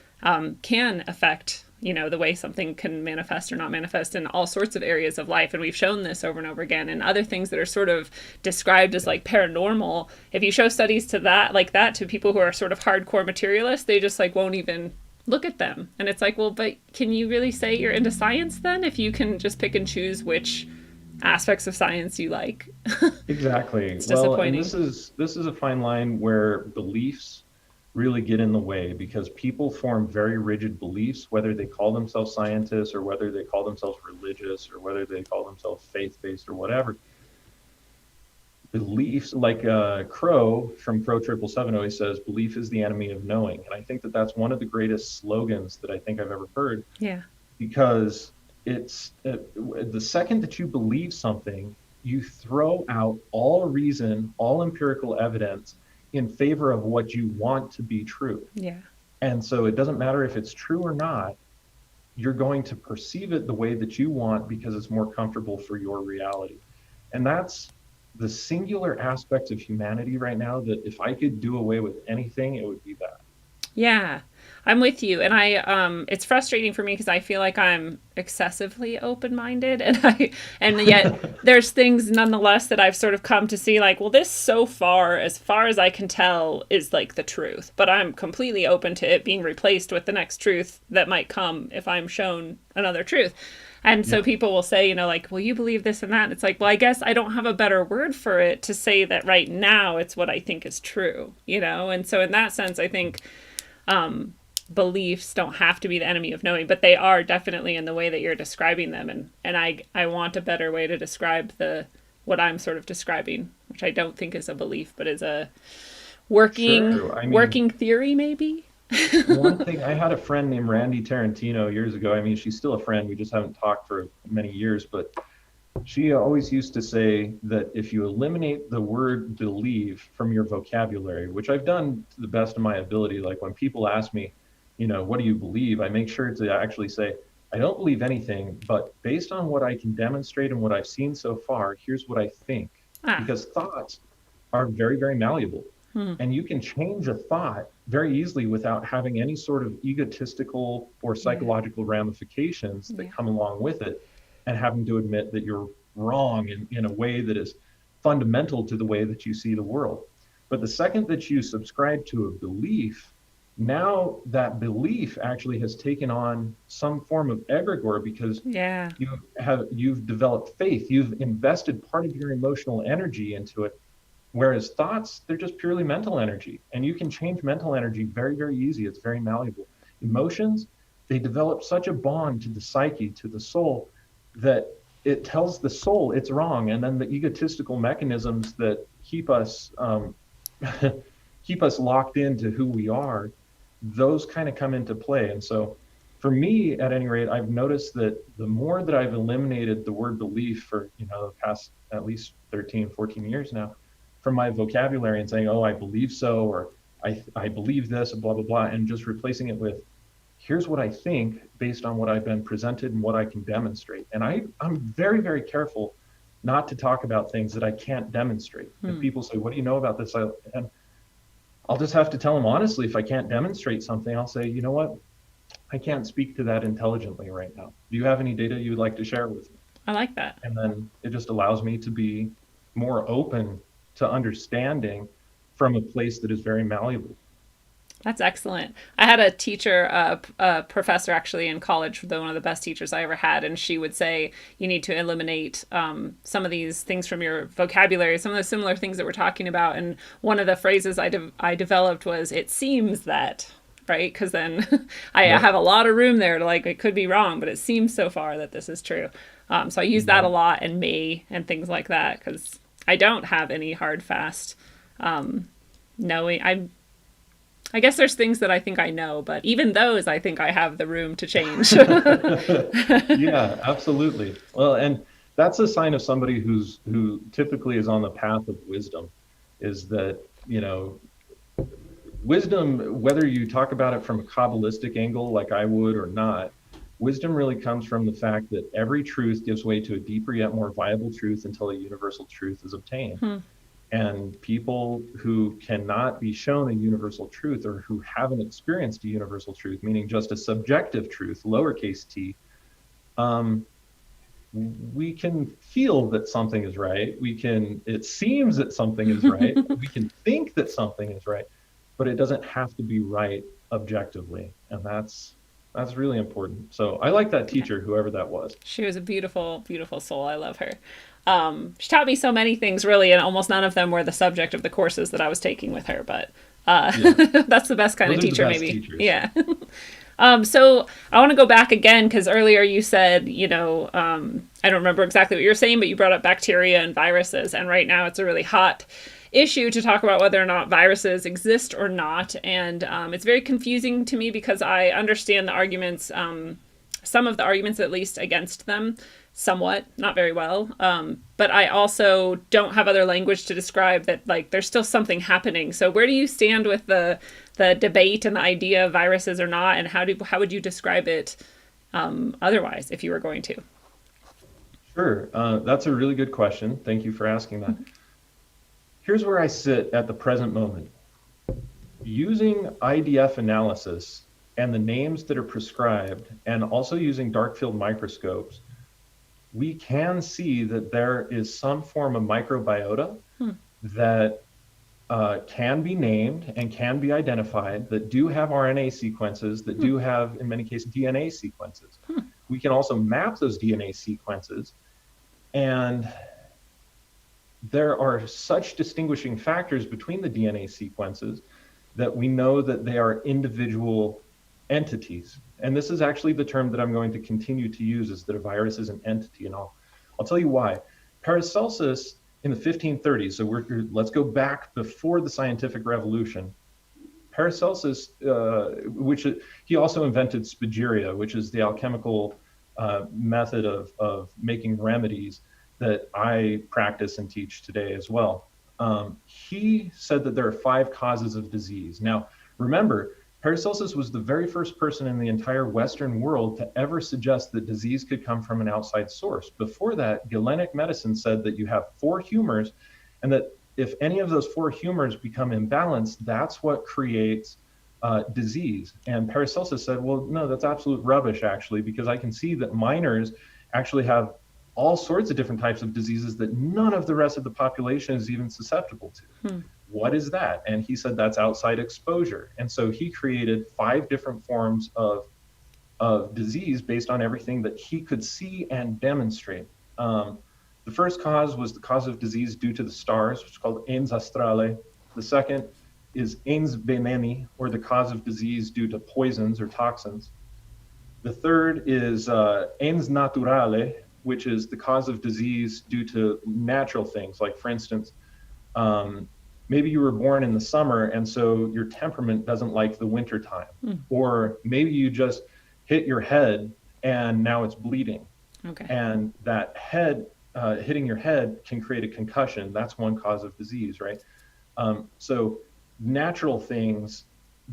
can affect, you know, the way something can manifest or not manifest in all sorts of areas of life. And we've shown this over and over again. And other things that are sort of described as like paranormal, if you show studies to that, like that, to people who are sort of hardcore materialists, they just like won't even look at them. And it's like, well, but can you really say you're into science then if you can just pick and choose which aspects of science you like? Exactly. It's Well, and disappointing. this is a fine line where beliefs really get in the way, because people form very rigid beliefs, whether they call themselves scientists or whether they call themselves religious or whether they call themselves faith-based or whatever. Beliefs, like Crow from Crow 777 always says, belief is the enemy of knowing. And I think that that's one of the greatest slogans that I think I've ever heard, Yeah. because it's the second that you believe something, you throw out all reason, all empirical evidence in favor of what you want to be true. Yeah. And so it doesn't matter if it's true or not, you're going to perceive it the way that you want because it's more comfortable for your reality. And that's the singular aspects of humanity right now, that if I could do away with anything, it would be that. Yeah, I'm with you. And it's frustrating for me because I feel like I'm excessively open-minded, and yet there's things nonetheless that I've sort of come to see like, well, this so far as I can tell is like the truth, but I'm completely open to it being replaced with the next truth that might come if I'm shown another truth. And so people will say, you know, like, well, you believe this and that. And it's like, well, I guess I don't have a better word for it to say that right now it's what I think is true, you know? And so in that sense, I think beliefs don't have to be the enemy of knowing, but they are definitely in the way that you're describing them. And I want a better way to describe what I'm sort of describing, which I don't think is a belief, but is a working theory, maybe. One thing, I had a friend named Randy Tarantino years ago. I mean, she's still a friend. We just haven't talked for many years, but she always used to say that if you eliminate the word believe from your vocabulary, which I've done to the best of my ability, like when people ask me, you know, what do you believe? I make sure to actually say, I don't believe anything, but based on what I can demonstrate and what I've seen so far, here's what I think. Because thoughts are very, very malleable. And you can change a thought very easily without having any sort of egotistical or psychological ramifications that come along with it, and having to admit that you're wrong in a way that is fundamental to the way that you see the world. But the second that you subscribe to a belief, now that belief actually has taken on some form of egregore, because you've developed faith, you've invested part of your emotional energy into it. Whereas thoughts, they're just purely mental energy, and you can change mental energy very, very easy. It's very malleable. Emotions, they develop such a bond to the psyche, to the soul, that it tells the soul it's wrong. And then the egotistical mechanisms that keep us keep us locked into who we are, those kind of come into play. And so for me, at any rate, I've noticed that the more that I've eliminated the word belief for, you know, the past at least 13, 14 years now, from my vocabulary, and saying, oh, I believe so, or I believe this, blah, blah, blah, and just replacing it with, here's what I think based on what I've been presented and what I can demonstrate. And I'm very, very careful not to talk about things that I can't demonstrate. If people say, what do you know about this? And I'll just have to tell them honestly, if I can't demonstrate something, I'll say, you know what? I can't speak to that intelligently right now. Do you have any data you would like to share with me? I like that. And then it just allows me to be more open to understanding from a place that is very malleable. That's excellent. I had a teacher, a professor actually in college, one of the best teachers I ever had, and she would say you need to eliminate some of these things from your vocabulary, some of the similar things that we're talking about. And one of the phrases I developed was, it seems that, right? Because then I have a lot of room there to like, it could be wrong, but it seems so far that this is true. So I use that a lot, and may and things like that, because I don't have any hard, fast knowing. I guess there's things that I think I know, but even those I think I have the room to change. Yeah, absolutely. Well, and that's a sign of somebody who typically is on the path of wisdom, is that, wisdom, whether you talk about it from a Kabbalistic angle like I would or not, wisdom really comes from the fact that every truth gives way to a deeper yet more viable truth until a universal truth is obtained. And people who cannot be shown a universal truth, or who haven't experienced a universal truth, meaning just a subjective truth, lowercase t, we can feel that something is right. It seems that something is right. We can think that something is right, but it doesn't have to be right objectively. And that's really important. So I like that teacher, whoever that was. She was a beautiful, beautiful soul. I love her. She taught me so many things, really, and almost none of them were the subject of the courses that I was taking with her. But that's the best kind Those of are the teacher, best maybe. teachers. Yeah. So I want to go back again, because earlier you said, I don't remember exactly what you were saying, but you brought up bacteria and viruses. And right now it's a really hot issue to talk about whether or not viruses exist or not. And it's very confusing to me, because I understand the arguments, some of the arguments at least, against them somewhat, not very well. But I also don't have other language to describe that, like, there's still something happening. So where do you stand with the debate and the idea of viruses or not, and how would you describe it otherwise, if you were going to? Sure. That's a really good question. Thank you for asking that. Here's where I sit at the present moment. Using IDF analysis and the names that are prescribed, and also using dark field microscopes, we can see that there is some form of microbiota that can be named and can be identified, that do have RNA sequences, that do have, in many cases, DNA sequences. We can also map those DNA sequences, and there are such distinguishing factors between the DNA sequences that we know that they are individual entities. And this is actually the term that I'm going to continue to use, is that a virus is an entity. And I'll tell you why. Paracelsus in the 1530s, so let's go back before the scientific revolution. Paracelsus, he also invented Spagyria, which is the alchemical method of making remedies that I practice and teach today as well. He said that there are 5 causes of disease. Now, remember, Paracelsus was the very first person in the entire Western world to ever suggest that disease could come from an outside source. Before that, Galenic medicine said that you have 4 humors, and that if any of those 4 humors become imbalanced, that's what creates disease. And Paracelsus said, well, no, that's absolute rubbish, actually, because I can see that minors actually have all sorts of different types of diseases that none of the rest of the population is even susceptible to. What is that? And he said that's outside exposure. And so he created 5 different forms of disease based on everything that he could see and demonstrate. The first cause was the cause of disease due to the stars, which is called ens astrale. The second is ens veneni, or the cause of disease due to poisons or toxins. The third is ens naturale, which is the cause of disease due to natural things. Like, for instance, maybe you were born in the summer, and so your temperament doesn't like the winter time. Or maybe you just hit your head and now it's bleeding. Okay. And that head, hitting your head can create a concussion. That's one cause of disease, right? So natural things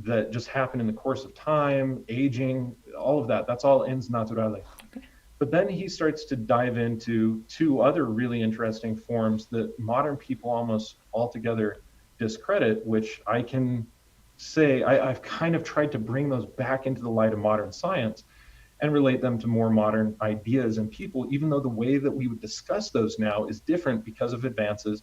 that just happen in the course of time, aging, all of that, that's all ens naturale. Okay. But then he starts to dive into 2 other really interesting forms that modern people almost altogether discredit, which I can say I've kind of tried to bring those back into the light of modern science and relate them to more modern ideas and people, even though the way that we would discuss those now is different because of advances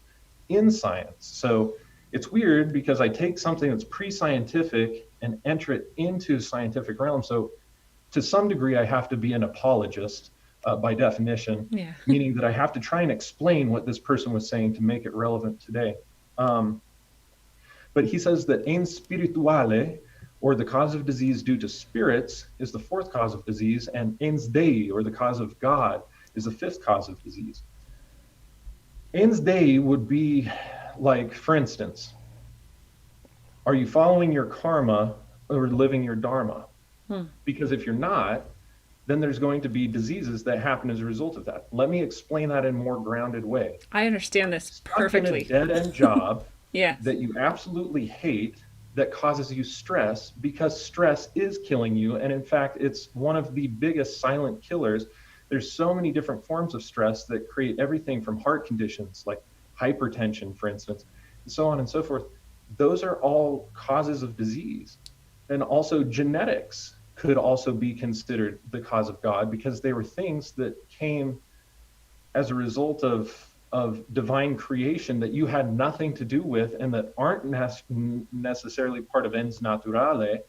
in science. So it's weird, because I take something that's pre-scientific and enter it into scientific realm. So to some degree, I have to be an apologist by definition, meaning that I have to try and explain what this person was saying to make it relevant today. But he says that ens spirituale, or the cause of disease due to spirits, is the 4th cause of disease, and ens dei, or the cause of God, is the 5th cause of disease. Ens dei would be like, for instance, Are you following your karma or living your dharma? Hmm. Because if you're not, then there's going to be diseases that happen as a result of that. Let me explain that in a more grounded way. I understand this Stuck in a perfectly. dead-end job Yes. that you absolutely hate, that causes you stress, because stress is killing you. And in fact, it's one of the biggest silent killers. There's so many different forms of stress that create everything from heart conditions like hypertension, for instance, and so on and so forth. Those are all causes of disease. And also genetics could also be considered the cause of God, because they were things that came as a result of divine creation that you had nothing to do with, and that aren't necessarily part of ens naturale.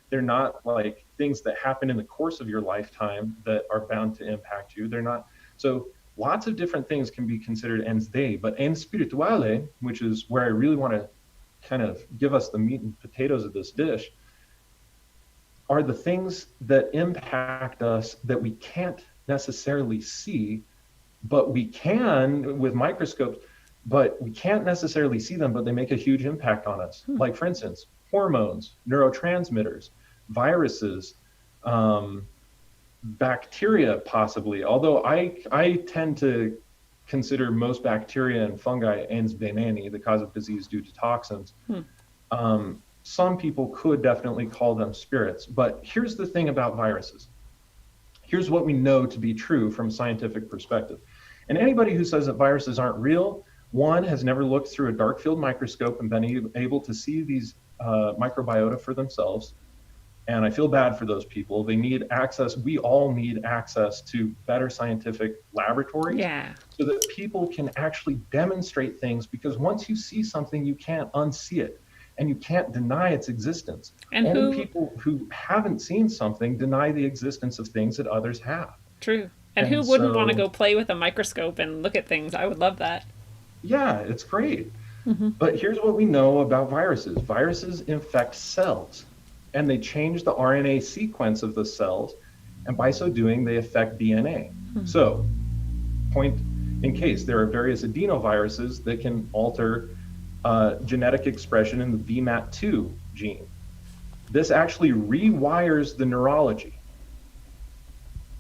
They're not like things that happen in the course of your lifetime that are bound to impact you. They're not. So lots of different things can be considered ens dei, but ens spirituale, which is where I really want to kind of give us the meat and potatoes of this dish, are the things that impact us that we can't necessarily see, but we can with microscopes, but we can't necessarily see them, but they make a huge impact on us. Like, for instance, hormones, neurotransmitters, viruses, bacteria, possibly. Although I tend to consider most bacteria and fungi ens veneni, the cause of disease due to toxins. Some people could definitely call them spirits. But here's the thing about viruses. Here's what we know to be true from a scientific perspective. And anybody who says that viruses aren't real, one, has never looked through a dark field microscope and been able to see these microbiota for themselves. And I feel bad for those people. They need access. We all need access to better scientific laboratories, so that people can actually demonstrate things, because once you see something, you can't unsee it. And you can't deny its existence. And only people who haven't seen something deny the existence of things that others have. True. And who wouldn't want to go play with a microscope and look at things? I would love that. Yeah, it's great. But here's what we know about viruses. Viruses infect cells, and they change the RNA sequence of the cells, and by so doing, they affect DNA. So, point in case, there are various adenoviruses that can alter genetic expression in the VMAT2 gene. This actually rewires the neurology,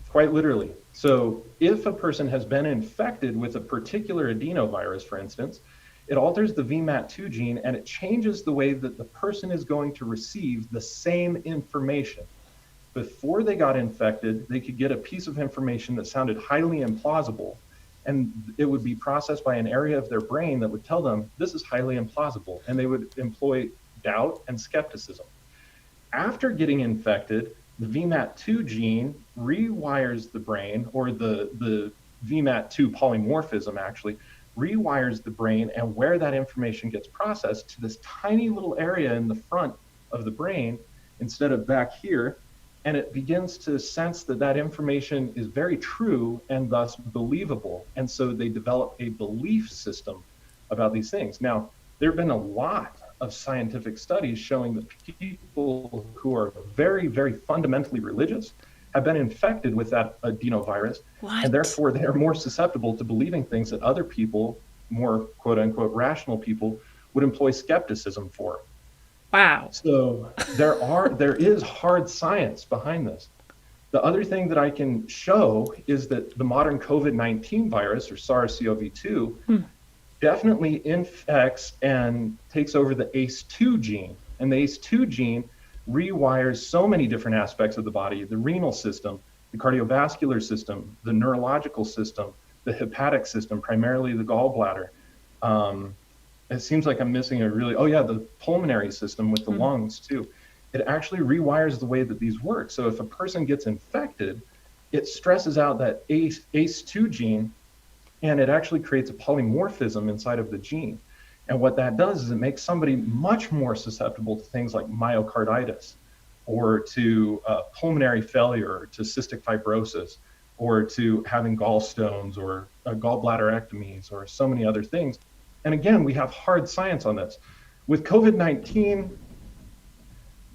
quite literally. So if a person has been infected with a particular adenovirus, for instance, it alters the VMAT2 gene, and it changes the way that the person is going to receive the same information. Before they got infected, they could get a piece of information that sounded highly implausible, and it would be processed by an area of their brain that would tell them this is highly implausible, and they would employ doubt and skepticism. After getting infected, the VMAT2 gene rewires the brain, or the VMAT2 polymorphism actually rewires the brain, and where that information gets processed to this tiny little area in the front of the brain instead of back here. And it begins to sense that that information is very true and thus believable. And so they develop a belief system about these things. Now, there have been a lot of scientific studies showing that people who are very, very fundamentally religious have been infected with that adenovirus. And therefore they are more susceptible to believing things that other people, more quote unquote rational people, would employ skepticism for. Wow. So there is hard science behind this. The other thing that I can show is that the modern COVID-19 virus, or SARS-CoV-2, definitely infects and takes over the ACE2 gene. And the ACE2 gene rewires so many different aspects of the body: the renal system, the cardiovascular system, the neurological system, the hepatic system, primarily the gallbladder. It seems like I'm missing the pulmonary system with the lungs too. It actually rewires the way that these work. So if a person gets infected, it stresses out that ACE2 gene, and it actually creates a polymorphism inside of the gene. And what that does is it makes somebody much more susceptible to things like myocarditis, or to pulmonary failure, or to cystic fibrosis, or to having gallstones, or gallbladderectomies, or so many other things. And again, we have hard science on this. With COVID-19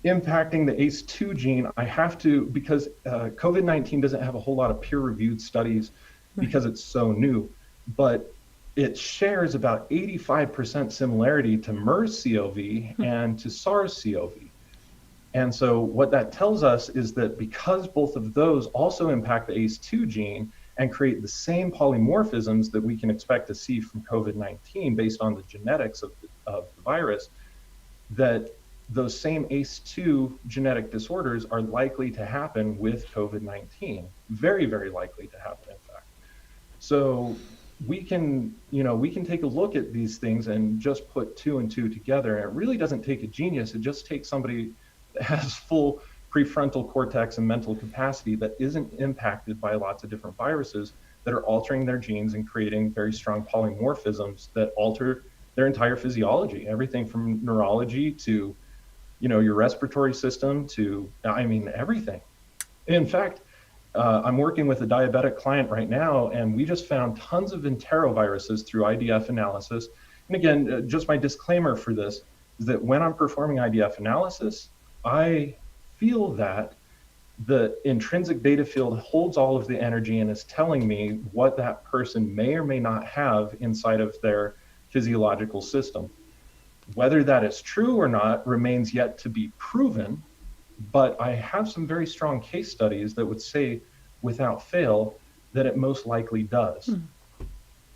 impacting the ACE2 gene, I have to, because COVID-19 doesn't have a whole lot of peer-reviewed studies because it's so new, but it shares about 85% similarity to MERS-CoV and to SARS-CoV. And so what that tells us is that because both of those also impact the ACE2 gene and create the same polymorphisms that we can expect to see from COVID-19 based on the genetics of the virus, that those same ACE2 genetic disorders are likely to happen with COVID-19. Very, very likely to happen, in fact. So we can take a look at these things and just put 2 and 2 together. And it really doesn't take a genius. It just takes somebody that has full prefrontal cortex and mental capacity that isn't impacted by lots of different viruses that are altering their genes and creating very strong polymorphisms that alter their entire physiology, everything from neurology to, your respiratory system to, everything. In fact, I'm working with a diabetic client right now, and we just found tons of enteroviruses through IDF analysis. And again, just my disclaimer for this is that when I'm performing IDF analysis, I feel that the intrinsic data field holds all of the energy and is telling me what that person may or may not have inside of their physiological system. Whether that is true or not remains yet to be proven, but I have some very strong case studies that would say without fail that it most likely does.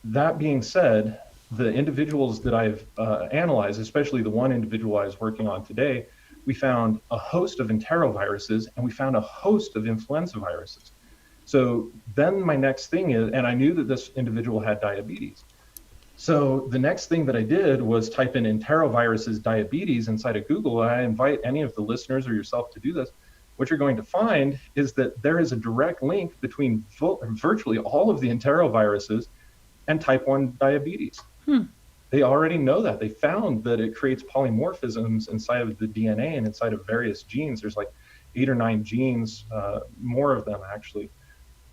That being said, the individuals that I've analyzed, especially the one individual I was working on today, we found a host of enteroviruses and we found a host of influenza viruses. So then my next thing is, and I knew that this individual had diabetes. So the next thing that I did was type in enteroviruses diabetes inside of Google, and I invite any of the listeners or yourself to do this. What you're going to find is that there is a direct link between virtually all of the enteroviruses and type 1 diabetes. They already know that. They found that it creates polymorphisms inside of the DNA and inside of various genes. There's like 8 or 9 genes, more of them actually,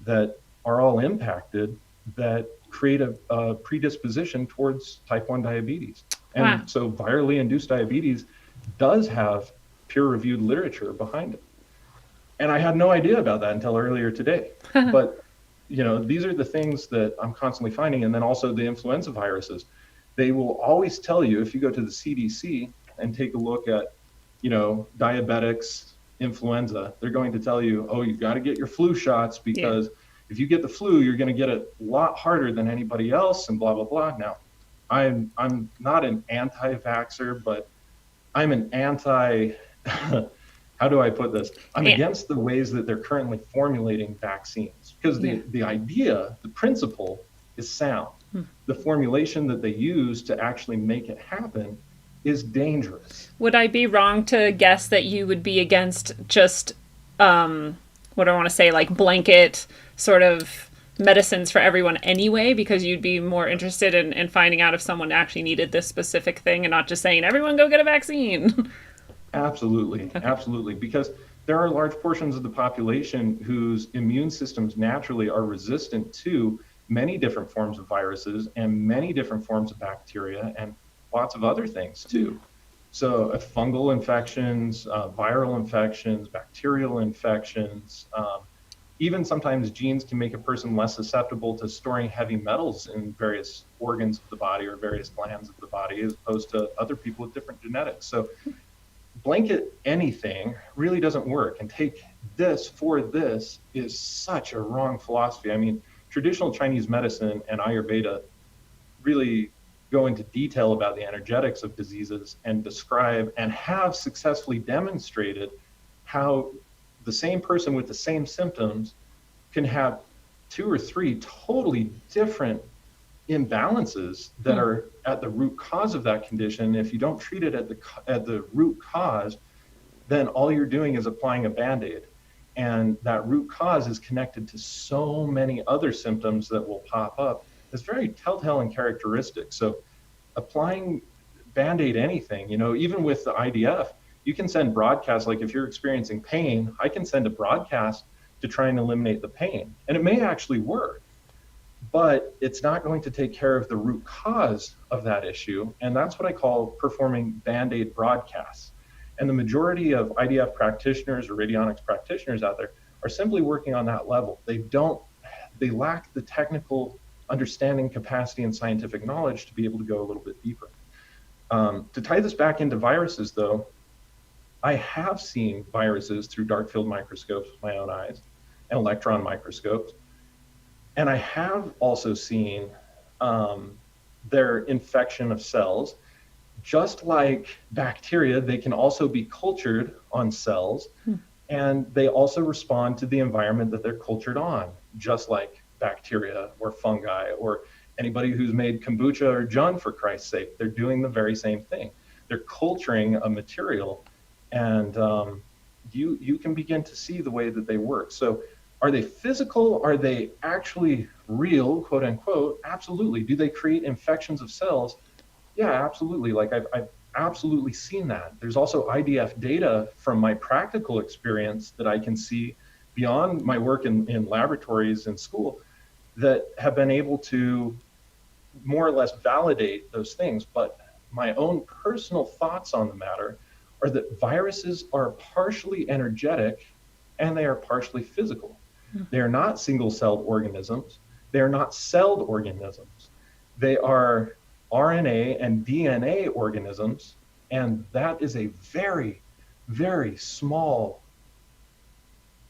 that are all impacted that create a predisposition towards type 1 diabetes. And so virally induced diabetes does have peer-reviewed literature behind it. And I had no idea about that until earlier today. But these are the things that I'm constantly finding. And then also the influenza viruses. They will always tell you, if you go to the CDC and take a look at, diabetics, influenza, they're going to tell you, oh, you've got to get your flu shots because if you get the flu, you're going to get it a lot harder than anybody else and blah, blah, blah. Now, I'm not an anti-vaxxer, but I'm an anti, how do I put this? I'm against the ways that they're currently formulating vaccines because the idea, the principle is sound. The formulation that they use to actually make it happen is dangerous. Would I be wrong to guess that you would be against just, what do I want to say, like blanket sort of medicines for everyone anyway, because you'd be more interested in finding out if someone actually needed this specific thing and not just saying, everyone go get a vaccine? Absolutely. Okay. Absolutely. Because there are large portions of the population whose immune systems naturally are resistant to many different forms of viruses and many different forms of bacteria and lots of other things too. So fungal infections, viral infections, bacterial infections, even sometimes genes can make a person less susceptible to storing heavy metals in various organs of the body or various glands of the body as opposed to other people with different genetics. So blanket anything really doesn't work, and take this for this is such a wrong philosophy. I mean, traditional Chinese medicine and Ayurveda really go into detail about the energetics of diseases and describe and have successfully demonstrated how the same person with the same symptoms can have 2 or 3 totally different imbalances that are at the root cause of that condition. If you don't treat it at the root cause, then all you're doing is applying a Band-Aid. And that root cause is connected to so many other symptoms that will pop up. It's very telltale and characteristic. So applying Band-Aid anything, even with the IDF, you can send broadcasts. Like if you're experiencing pain, I can send a broadcast to try and eliminate the pain. And it may actually work, but it's not going to take care of the root cause of that issue. And that's what I call performing Band-Aid broadcasts. And the majority of IDF practitioners or radionics practitioners out there are simply working on that level. They lack the technical understanding capacity and scientific knowledge to be able to go a little bit deeper. To tie this back into viruses, though, I have seen viruses through dark field microscopes with my own eyes and electron microscopes. And I have also seen their infection of cells. Just like bacteria, they can also be cultured on cells, and they also respond to the environment that they're cultured on, just like bacteria or fungi or anybody who's made kombucha or jun, for Christ's sake. They're doing the very same thing. They're culturing a material, and you can begin to see the way that they work. So are they physical? Are they actually real, quote unquote? Absolutely. Do they create infections of cells? Yeah, absolutely. Like I've absolutely seen that. There's also IDF data from my practical experience that I can see beyond my work in laboratories in school that have been able to more or less validate those things. But my own personal thoughts on the matter are that viruses are partially energetic and they are partially physical. They are not single-celled organisms. They are not celled organisms. They are RNA and DNA organisms, and that is a very, very small,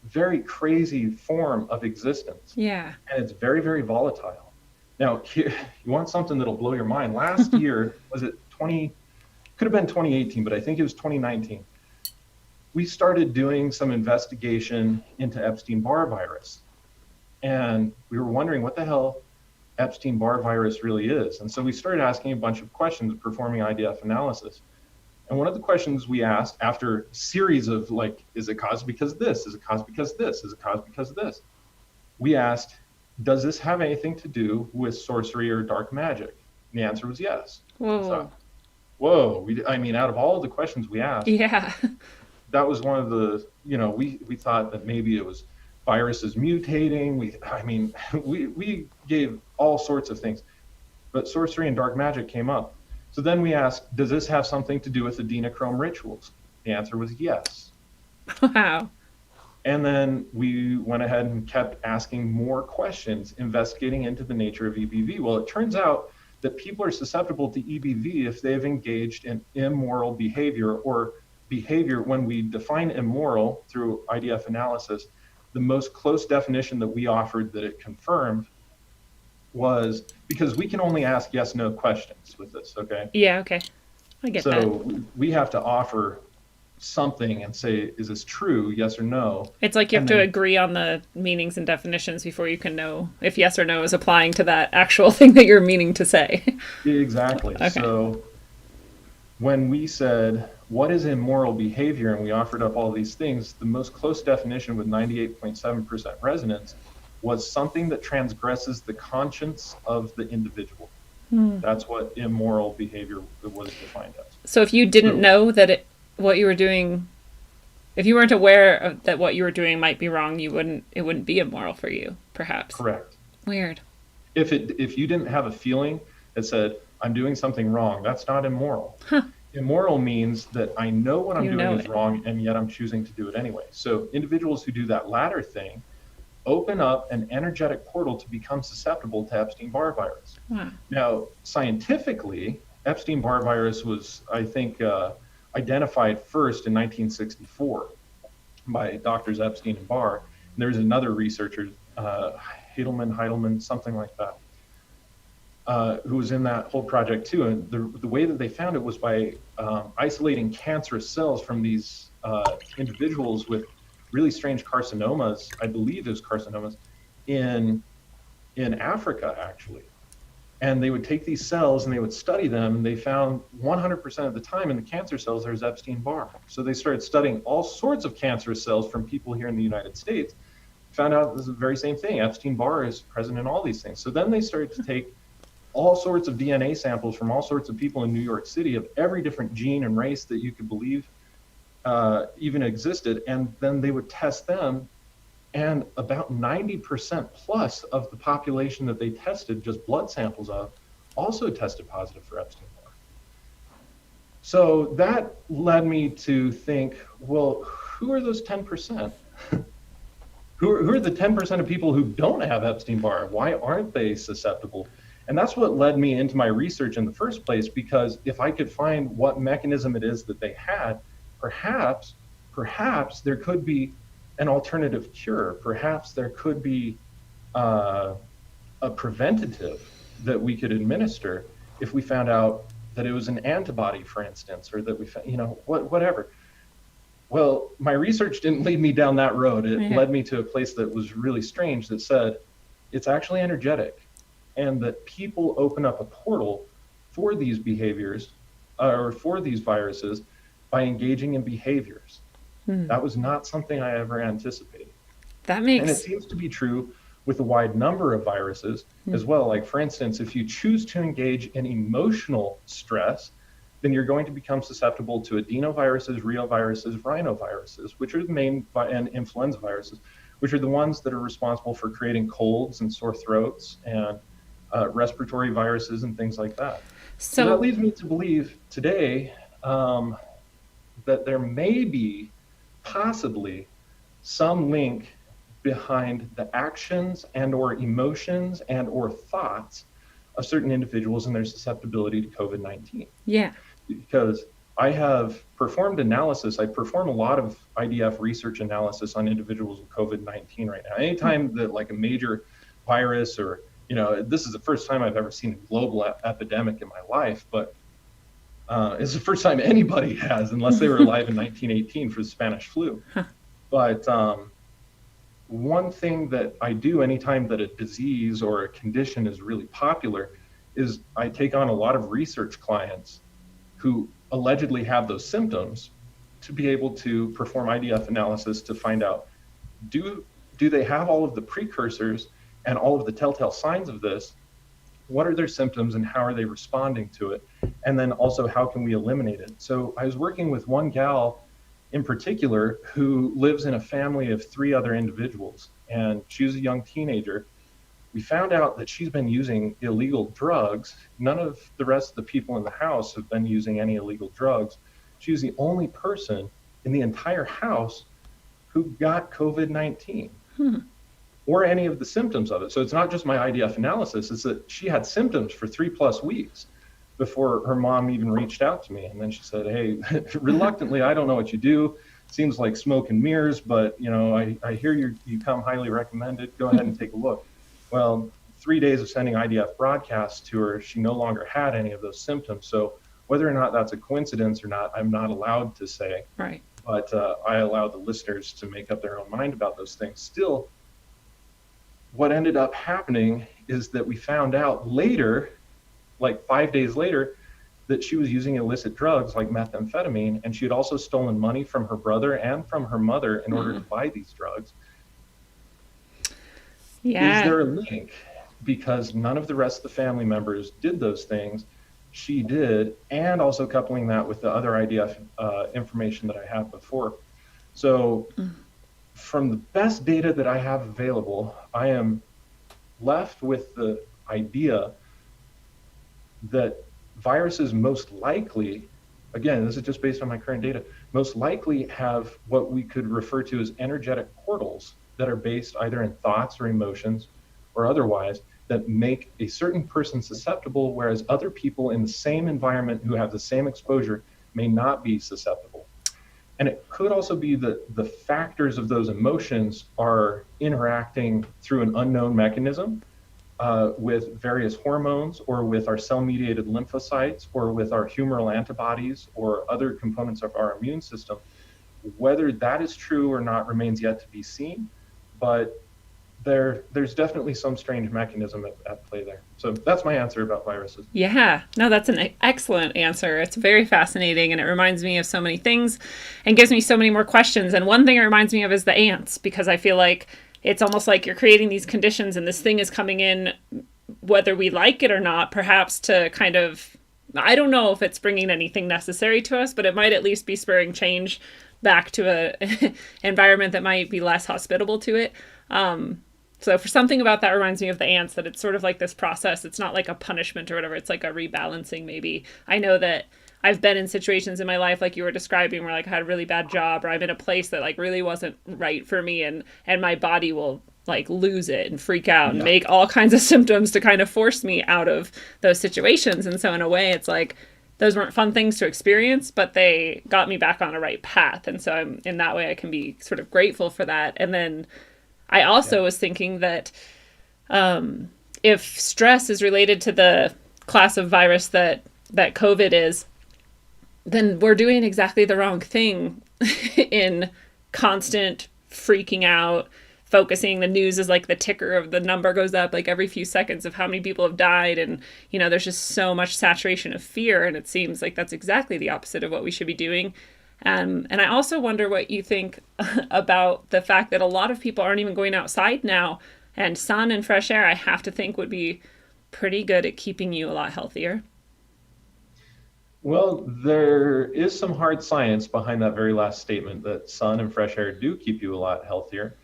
very crazy form of existence. Yeah. And it's very, very volatile. Now, here, you want something that'll blow your mind. Last year, was it could have been 2018, but I think it was 2019. We started doing some investigation into Epstein-Barr virus. And we were wondering what the hell Epstein-Barr virus really is. And so we started asking a bunch of questions, performing IDF analysis. And one of the questions we asked after a series of like, is it caused because of this? Is it caused because of this? Is it caused because of this? We asked, does this have anything to do with sorcery or dark magic? And the answer was yes. Whoa. So, whoa. I mean, out of all of the questions we asked, Yeah. that was one of the, we thought that maybe it was viruses mutating. We gave all sorts of things, but sorcery and dark magic came up. So then we asked, does this have something to do with adrenochrome rituals? The answer was yes. Wow. And then we went ahead and kept asking more questions, investigating into the nature of EBV. Well, it turns out that people are susceptible to EBV if they've engaged in immoral behavior or behavior. When we define immoral through IDF analysis, the most close definition that we offered that it confirmed was, because we can only ask yes, no questions with this, okay? Yeah, okay. I get that. So we have to offer something and say, is this true, yes or no? It's like you have to agree on the meanings and definitions before you can know if yes or no is applying to that actual thing that you're meaning to say. Exactly. Okay. So when we said, what is immoral behavior, and we offered up all these things, the most close definition with 98.7% resonance was something that transgresses the conscience of the individual. That's what immoral behavior was defined as. So if you didn't know that what you were doing, if you weren't aware that what you were doing might be wrong, it wouldn't be immoral for you, perhaps. Correct. Weird. If you didn't have a feeling that said, I'm doing something wrong, that's not immoral. Huh. Immoral means that I know what I'm You doing know is it. wrong, and yet I'm choosing to do it anyway. So individuals who do that latter thing open up an energetic portal to become susceptible to Epstein-Barr virus. Wow. Now, scientifically, Epstein-Barr virus was, I think, identified first in 1964 by doctors Epstein and Barr. And there's another researcher, Heidelman, something like that, who was in that whole project too. And the way that they found it was by isolating cancerous cells from these individuals with really strange carcinomas, I believe it was carcinomas, in Africa, actually. And they would take these cells and they would study them, and they found 100% of the time in the cancer cells there's Epstein-Barr. So they started studying all sorts of cancerous cells from people here in the United States, found out this is the very same thing. Epstein-Barr is present in all these things. So then they started to take all sorts of DNA samples from all sorts of people in New York City of every different gene and race that you could believe even existed, and then they would test them, and about 90% plus of the population that they tested just blood samples of also tested positive for Epstein-Barr. So that led me to think, well, who are those 10%? who are the 10% of people who don't have Epstein-Barr? Why aren't they susceptible? And that's what led me into my research in the first place, because if I could find what mechanism it is that they had, perhaps there could be an alternative cure. Perhaps there could be a preventative that we could administer if we found out that it was an antibody, for instance, or that we found, whatever. Well, my research didn't lead me down that road. It led me to a place that was really strange, that said it's actually energetic, and that people open up a portal for these behaviors or for these viruses by engaging in behaviors. That was not something I ever anticipated. That makes... And it seems to be true with a wide number of viruses as well. Like, for instance, if you choose to engage in emotional stress, then you're going to become susceptible to adenoviruses, reoviruses, rhinoviruses, which are the main, and influenza viruses, which are the ones that are responsible for creating colds and sore throats and respiratory viruses and things like that. So that leads me to believe today that there may be possibly some link behind the actions and or emotions and or thoughts of certain individuals and their susceptibility to COVID-19. Yeah. Because I have performed analysis. I perform a lot of IDF research analysis on individuals with COVID-19 right now. Anytime that like a major virus or, this is the first time I've ever seen a global epidemic in my life, but it's the first time anybody has, unless they were alive in 1918 for the Spanish flu. But one thing that I do anytime that a disease or a condition is really popular is I take on a lot of research clients who allegedly have those symptoms to be able to perform IDF analysis to find out, do they have all of the precursors and all of the telltale signs of this? What are their symptoms and how are they responding to it? And then also, how can we eliminate it? So I was working with one gal in particular who lives in a family of 3 other individuals, and she was a young teenager. We found out that she's been using illegal drugs. None of the rest of the people in the house have been using any illegal drugs. She was the only person in the entire house who got COVID-19 or any of the symptoms of it. So it's not just my IDF analysis, it's that she had symptoms for 3+ weeks before her mom even reached out to me. And then she said, hey, reluctantly, I don't know what you do. Seems like smoke and mirrors, but I hear you come highly recommended. Go ahead and take a look. Well, 3 days of sending IDF broadcasts to her, she no longer had any of those symptoms. So whether or not that's a coincidence or not, I'm not allowed to say. Right. But I allow the listeners to make up their own mind about those things. Still, what ended up happening is that we found out later, like 5 days later, that she was using illicit drugs like methamphetamine, and she had also stolen money from her brother and from her mother in order to buy these drugs. Yeah. Is there a link? Because none of the rest of the family members did those things. She did, and also coupling that with the other IDF information that I have before. So from the best data that I have available, I am left with the idea that viruses most likely, again, this is just based on my current data, most likely have what we could refer to as energetic portals that are based either in thoughts or emotions or otherwise that make a certain person susceptible, whereas other people in the same environment who have the same exposure may not be susceptible. And it could also be that the factors of those emotions are interacting through an unknown mechanism with various hormones or with our cell-mediated lymphocytes or with our humoral antibodies or other components of our immune system. Whether that is true or not remains yet to be seen, but there's definitely some strange mechanism at play there. So that's my answer about viruses. Yeah, no, that's an excellent answer. It's very fascinating, and it reminds me of so many things and gives me so many more questions. And one thing it reminds me of is the ants, because I feel like it's almost like you're creating these conditions and this thing is coming in whether we like it or not, perhaps to kind of, I don't know if it's bringing anything necessary to us, but it might at least be spurring change back to a environment that might be less hospitable to it. So for something about that reminds me of the ants, that it's sort of like this process. It's not like a punishment or whatever. It's like a rebalancing maybe. I know that I've been in situations in my life like you were describing where like I had a really bad job, or I'm in a place that like really wasn't right for me, and my body will like lose it and freak out and Yeah. make all kinds of symptoms to kind of force me out of those situations. And so in a way it's like those weren't fun things to experience, but they got me back on a right path. And so I'm in that way I can be sort of grateful for that. And then I also was thinking that if stress is related to the class of virus that COVID is, then we're doing exactly the wrong thing in constant freaking out, focusing. The news is like the ticker of the number goes up like every few seconds of how many people have died. And, there's just so much saturation of fear. And it seems like that's exactly the opposite of what we should be doing. And I also wonder what you think about the fact that a lot of people aren't even going outside now. And sun and fresh air, I have to think, would be pretty good at keeping you a lot healthier. Well, there is some hard science behind that very last statement that sun and fresh air do keep you a lot healthier.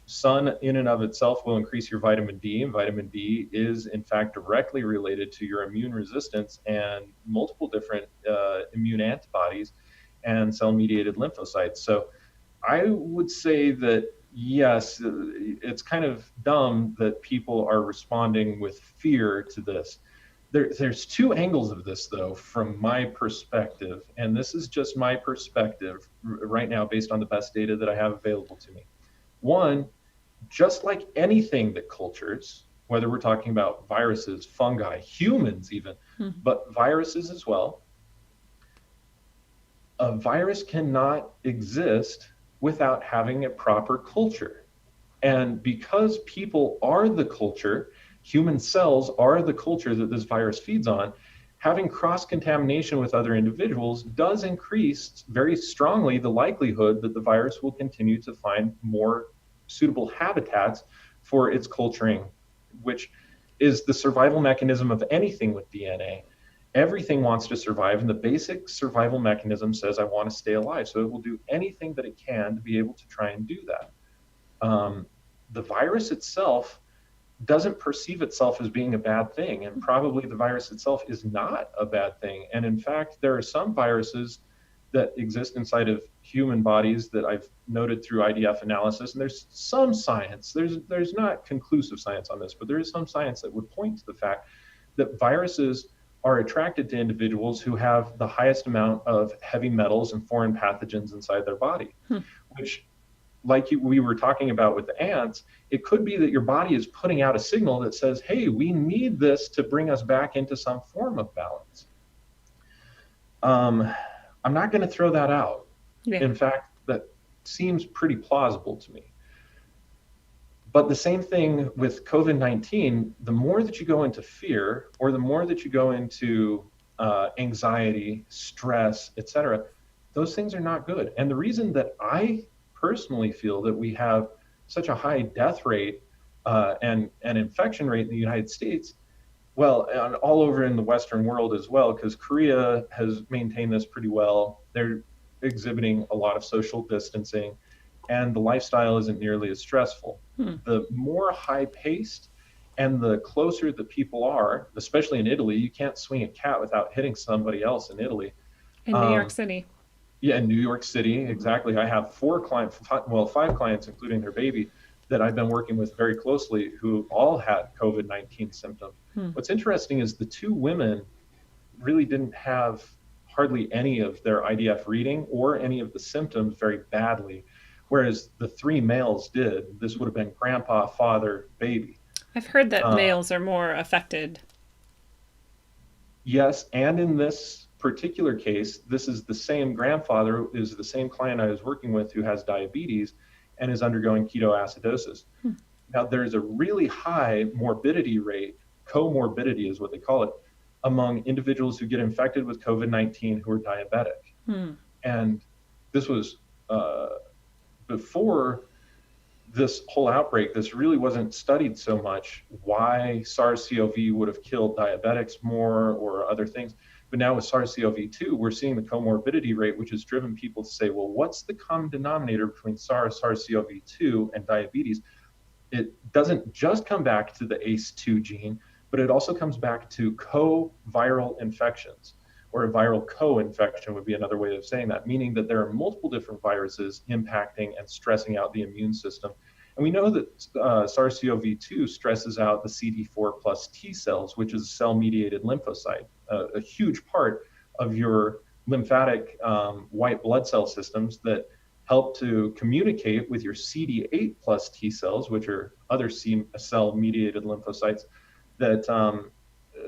Sun in and of itself will increase your vitamin D, and vitamin D is in fact directly related to your immune resistance and multiple different immune antibodies and cell-mediated lymphocytes. So I would say that yes, it's kind of dumb that people are responding with fear to this. There's two angles of this, though, from my perspective, and this is just my perspective right now based on the best data that I have available to me. One, just like anything that cultures, whether we're talking about viruses, fungi, humans even, but viruses as well, a virus cannot exist without having a proper culture. And because people are the culture, human cells are the culture that this virus feeds on, having cross-contamination with other individuals does increase very strongly the likelihood that the virus will continue to find more suitable habitats for its culturing, which is the survival mechanism of anything with DNA. Everything wants to survive, and the basic survival mechanism says, I want to stay alive. So it will do anything that it can to be able to try and do that. The virus itself doesn't perceive itself as being a bad thing, and probably the virus itself is not a bad thing. And in fact, there are some viruses that exist inside of human bodies that I've noted through IDF analysis, and there's some science, there's not conclusive science on this, but there is some science that would point to the fact that viruses are attracted to individuals who have the highest amount of heavy metals and foreign pathogens inside their body, which, like we were talking about with the ants, it could be that your body is putting out a signal that says, hey, we need this to bring us back into some form of balance. I'm not going to throw that out. Yeah. In fact, that seems pretty plausible to me. But the same thing with COVID-19, the more that you go into fear, or the more that you go into anxiety, stress, etc., those things are not good. And the reason that I personally feel that we have such a high death rate and infection rate in the United States, well, and all over in the Western world as well, because Korea has maintained this pretty well. They're exhibiting a lot of social distancing, and the lifestyle isn't nearly as stressful. The more high-paced and the closer the people are, especially in Italy, you can't swing a cat without hitting somebody else in Italy. In New York City. Yeah, in New York City, exactly. I have 5 clients, including their baby, that I've been working with very closely who all had COVID-19 symptoms. What's interesting is the 2 women really didn't have hardly any of their IDF reading or any of the symptoms very badly, whereas the 3 males did. This would have been grandpa, father, baby. I've heard that males are more affected. Yes, and in this particular case, this is the same grandfather, is the same client I was working with who has diabetes and is undergoing ketoacidosis. Now, there's a really high morbidity rate, comorbidity is what they call it, among individuals who get infected with COVID-19 who are diabetic. And this was before this whole outbreak. This really wasn't studied so much, why SARS-CoV would have killed diabetics more or other things. But now with SARS-CoV-2, we're seeing the comorbidity rate, which has driven people to say, well, what's the common denominator between SARS-CoV-2 and diabetes? It doesn't just come back to the ACE2 gene, but it also comes back to co-viral infections, or a viral co-infection would be another way of saying that, meaning that there are multiple different viruses impacting and stressing out the immune system. And we know that SARS-CoV-2 stresses out the CD4 plus T cells, which is a cell-mediated lymphocyte, a huge part of your lymphatic white blood cell systems that help to communicate with your CD8 plus T cells, which are other cell-mediated lymphocytes, that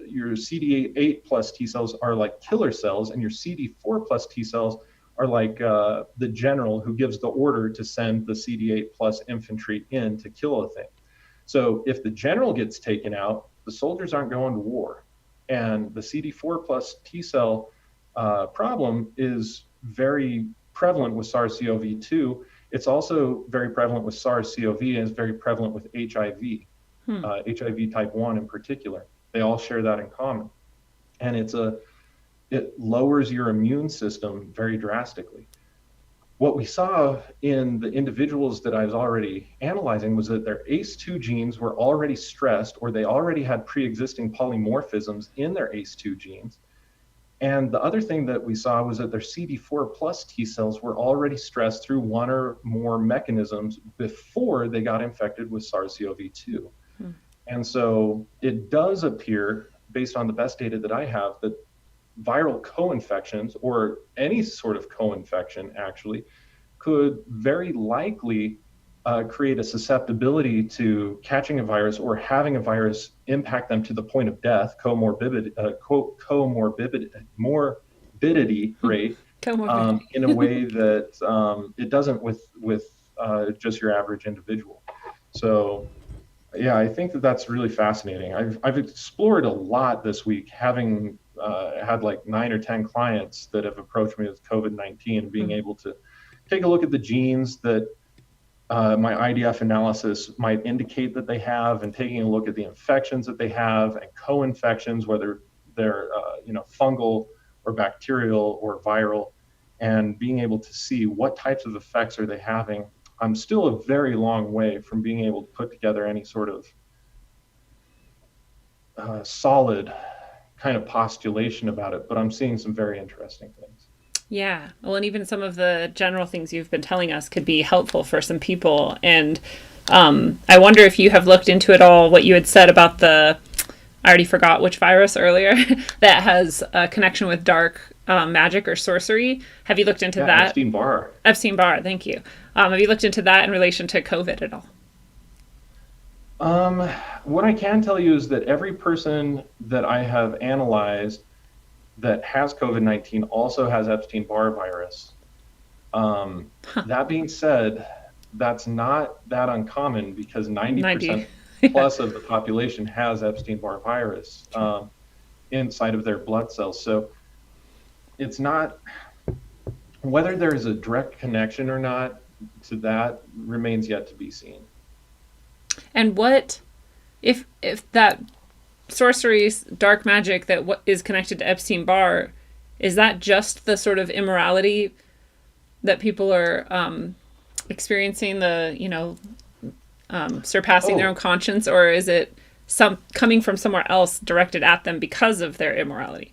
your CD8 plus T cells are like killer cells, and your CD4 plus T cells are like the general who gives the order to send the CD8 plus infantry in to kill a thing. So if the general gets taken out, the soldiers aren't going to war. And the CD4 plus T cell problem is very prevalent with SARS-CoV-2. It's also very prevalent with SARS-CoV, and it's very prevalent with HIV, HIV type 1 in particular. They all share that in common. And it lowers your immune system very drastically. What we saw in the individuals that I was already analyzing was that their ACE2 genes were already stressed, or they already had pre-existing polymorphisms in their ACE2 genes. And the other thing that we saw was that their CD4 plus T cells were already stressed through one or more mechanisms before they got infected with SARS-CoV-2. And so it does appear, based on the best data that I have, that viral co-infections, or any sort of co-infection actually, could very likely create a susceptibility to catching a virus or having a virus impact them to the point of death, morbidity rate, in a way that it doesn't with just your average individual. So yeah, I think that that's really fascinating. I've explored a lot this week, having had like 9 or 10 clients that have approached me with COVID-19, and being able to take a look at the genes that my IDF analysis might indicate that they have, and taking a look at the infections that they have and co-infections, whether they're fungal or bacterial or viral, and being able to see what types of effects are they having. I'm still a very long way from being able to put together any sort of solid kind of postulation about it, but I'm seeing some very interesting things. Yeah. Well, and even some of the general things you've been telling us could be helpful for some people. And I wonder if you have looked into it all, what you had said about I already forgot which virus earlier, that has a connection with dark magic or sorcery. Have you looked into that? Epstein-Barr. Epstein-Barr, thank you. Have you looked into that in relation to COVID at all? What I can tell you is that every person that I have analyzed that has COVID-19 also has Epstein-Barr virus. That being said, that's not that uncommon, because 90% plus of the population has Epstein-Barr virus inside of their blood cells. So it's not, whether there is a direct connection or not to that remains yet to be seen. And what if that sorcery, dark magic that is connected to Epstein-Barr, is that just the sort of immorality that people are experiencing, surpassing their own conscience, or is it coming from somewhere else directed at them because of their immorality?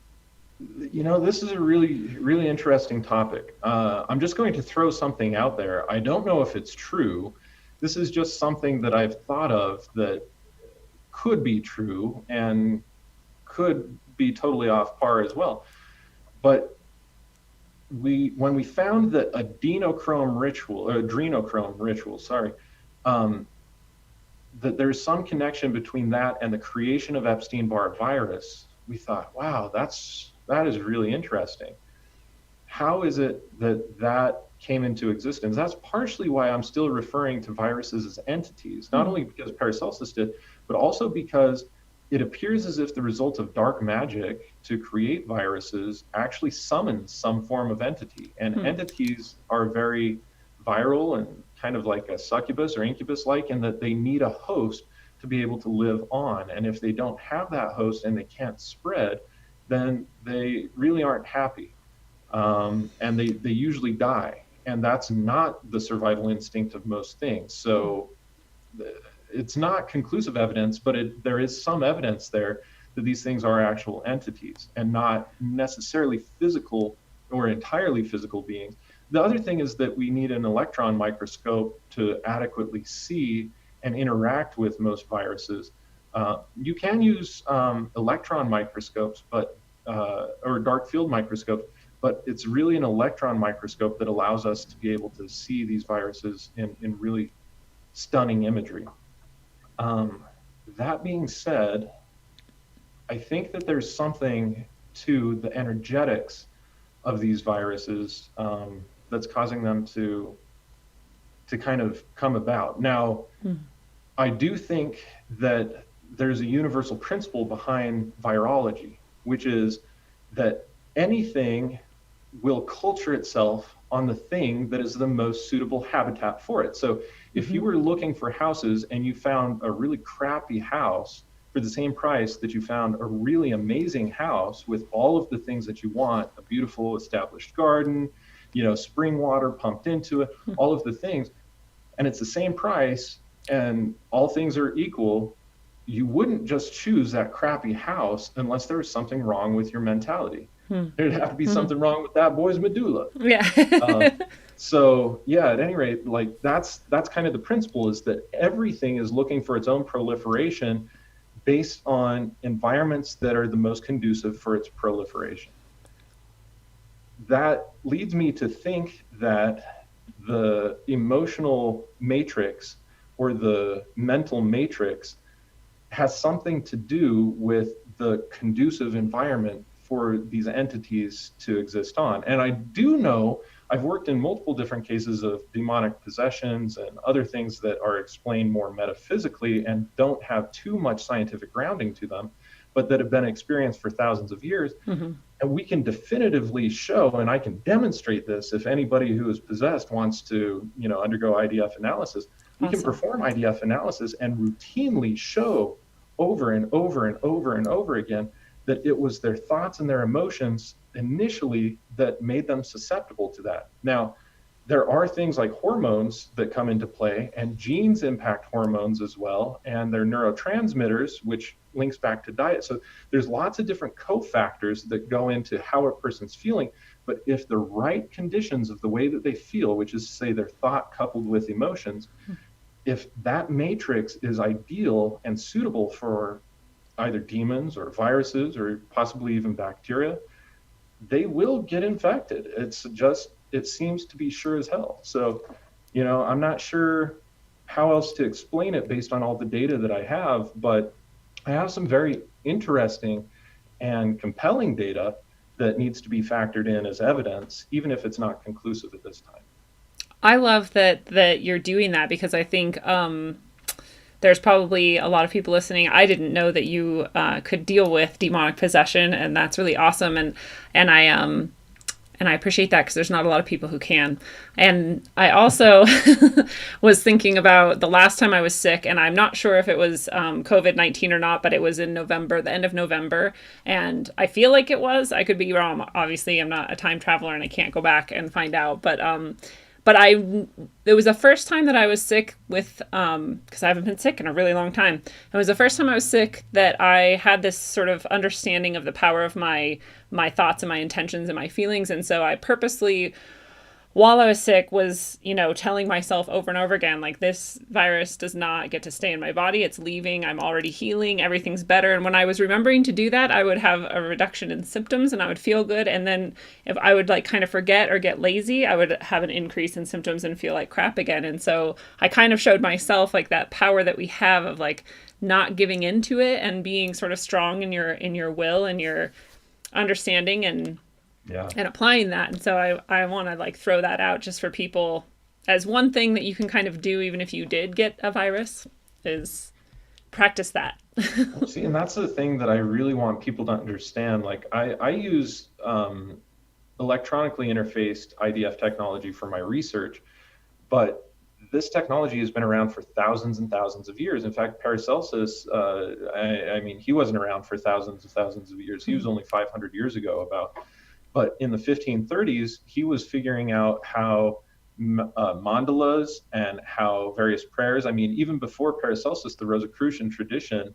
This is a really, really interesting topic. I'm just going to throw something out there. I don't know if it's true. This is just something that I've thought of that could be true and could be totally off par as well. But when we found that adrenochrome ritual, that there's some connection between that and the creation of Epstein-Barr virus, we thought, wow, that is really interesting. How is it that came into existence? That's partially why I'm still referring to viruses as entities, not only because Paracelsus did, but also because it appears as if the result of dark magic to create viruses actually summons some form of entity. And entities are very viral and kind of like a succubus or incubus-like, in that they need a host to be able to live on. And if they don't have that host and they can't spread, then they really aren't happy. And they usually die. And that's not the survival instinct of most things. So it's not conclusive evidence, but there is some evidence there that these things are actual entities and not necessarily physical or entirely physical beings. The other thing is that we need an electron microscope to adequately see and interact with most viruses. You can use electron microscopes, or dark field microscopes, but it's really an electron microscope that allows us to be able to see these viruses in really stunning imagery. That being said, I think that there's something to the energetics of these viruses that's causing them to kind of come about. Now, I do think that there's a universal principle behind virology, which is that anything will culture itself on the thing that is the most suitable habitat for it. So if you were looking for houses and you found a really crappy house for the same price that you found a really amazing house with all of the things that you want, a beautiful established garden, spring water pumped into it, all of the things, and it's the same price and all things are equal, you wouldn't just choose that crappy house unless there was something wrong with your mentality. There'd have to be something wrong with that boy's medulla. Yeah. So yeah, at any rate, like that's kind of the principle, is that everything is looking for its own proliferation based on environments that are the most conducive for its proliferation. That leads me to think that the emotional matrix or the mental matrix has something to do with the conducive environment for these entities to exist on. And I do know, I've worked in multiple different cases of demonic possessions and other things that are explained more metaphysically and don't have too much scientific grounding to them, but that have been experienced for thousands of years. And we can definitively show, and I can demonstrate this if anybody who is possessed wants to, undergo IDF analysis. We can perform IDF analysis and routinely show over and over and over and over again that it was their thoughts and their emotions initially that made them susceptible to that. Now, there are things like hormones that come into play, and genes impact hormones as well, and they're neurotransmitters, which links back to diet. So there's lots of different cofactors that go into how a person's feeling. But if the right conditions of the way that they feel, which is to say their thought coupled with emotions, if that matrix is ideal and suitable for either demons or viruses or possibly even bacteria, they will get infected. It seems to be sure as hell. So, I'm not sure how else to explain it based on all the data that I have, but I have some very interesting and compelling data that needs to be factored in as evidence, even if it's not conclusive at this time. I love that you're doing that, because I think there's probably a lot of people listening. I didn't know that you could deal with demonic possession, and that's really awesome. And I appreciate that, because there's not a lot of people who can. And I also was thinking about the last time I was sick, and I'm not sure if it was COVID-19 or not, but it was in November, the end of November. And I feel like it was. I could be wrong. Obviously, I'm not a time traveler and I can't go back and find out. But it was the first time that I was sick with, because I haven't been sick in a really long time. It was the first time I was sick that I had this sort of understanding of the power of my thoughts and my intentions and my feelings. And so I purposely, while I was sick, was, telling myself over and over again, like, this virus does not get to stay in my body. It's leaving. I'm already healing. Everything's better. And when I was remembering to do that, I would have a reduction in symptoms and I would feel good. And then if I would kind of forget or get lazy, I would have an increase in symptoms and feel like crap again. And so I kind of showed myself that power that we have of not giving into it and being sort of strong in your will and your understanding and applying that. And so I want to throw that out just for people as one thing that you can kind of do, even if you did get a virus, is practice that. See, and that's the thing that I really want people to understand. I use electronically interfaced IDF technology for my research, but this technology has been around for thousands and thousands of years. In fact, Paracelsus, he wasn't around for thousands of years. He was only 500 years ago But in the 1530s, he was figuring out how mandalas and how various prayers, even before Paracelsus, the Rosicrucian tradition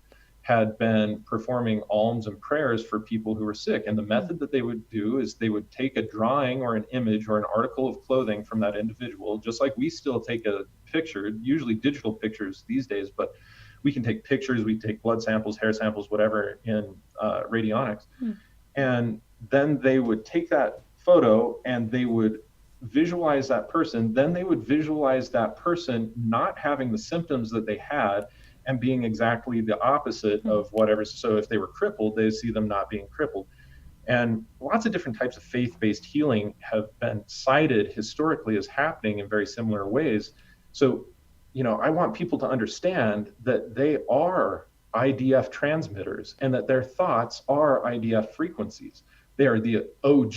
had been performing alms and prayers for people who were sick. And the method that they would do is they would take a drawing or an image or an article of clothing from that individual, just like we still take a picture, usually digital pictures these days, but we can take pictures, we take blood samples, hair samples, whatever in radionics. And then they would take that photo and they would visualize that person. Then they would visualize that person not having the symptoms that they had and being exactly the opposite of whatever. So if they were crippled, they see them not being crippled. And lots of different types of faith-based healing have been cited historically as happening in very similar ways. So, I want people to understand that they are IDF transmitters and that their thoughts are IDF frequencies. They are the OG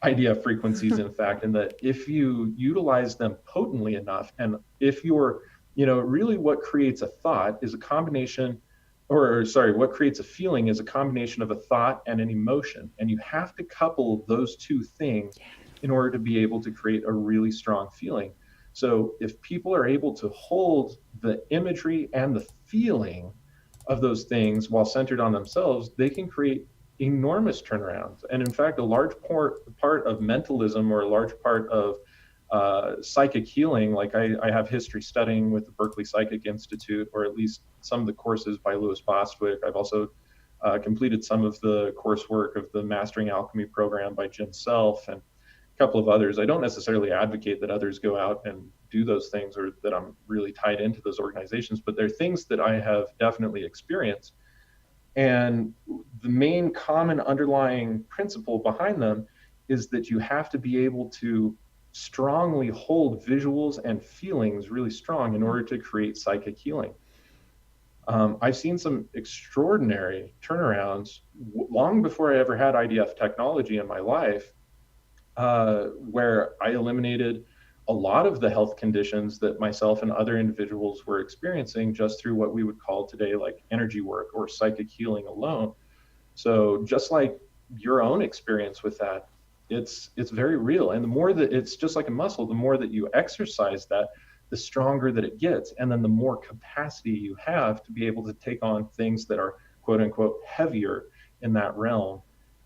IDF frequencies, in fact, and that if you utilize them potently enough, and if you're, really what creates a thought is a combination, what creates a feeling is a combination of a thought and an emotion. And you have to couple those two things in order to be able to create a really strong feeling. So if people are able to hold the imagery and the feeling of those things while centered on themselves, they can create enormous turnarounds. And in fact, a large part of mentalism, or a large part of psychic healing, like I have history studying with the Berkeley Psychic Institute, or at least some of the courses by Louis Bostwick. I've also completed some of the coursework of the Mastering Alchemy program by Jim Self and a couple of others. I don't necessarily advocate that others go out and do those things, or that I'm really tied into those organizations, but they're things that I have definitely experienced. And the main common underlying principle behind them is that you have to be able to strongly hold visuals and feelings really strong in order to create psychic healing. I've seen some extraordinary turnarounds long before I ever had IDF technology in my life, where I eliminated a lot of the health conditions that myself and other individuals were experiencing just through what we would call today like energy work or psychic healing alone. So just like your own experience with that, it's very real. And the more that, it's just like a muscle, the more that you exercise that, the stronger that it gets. And then the more capacity you have to be able to take on things that are quote unquote heavier in that realm.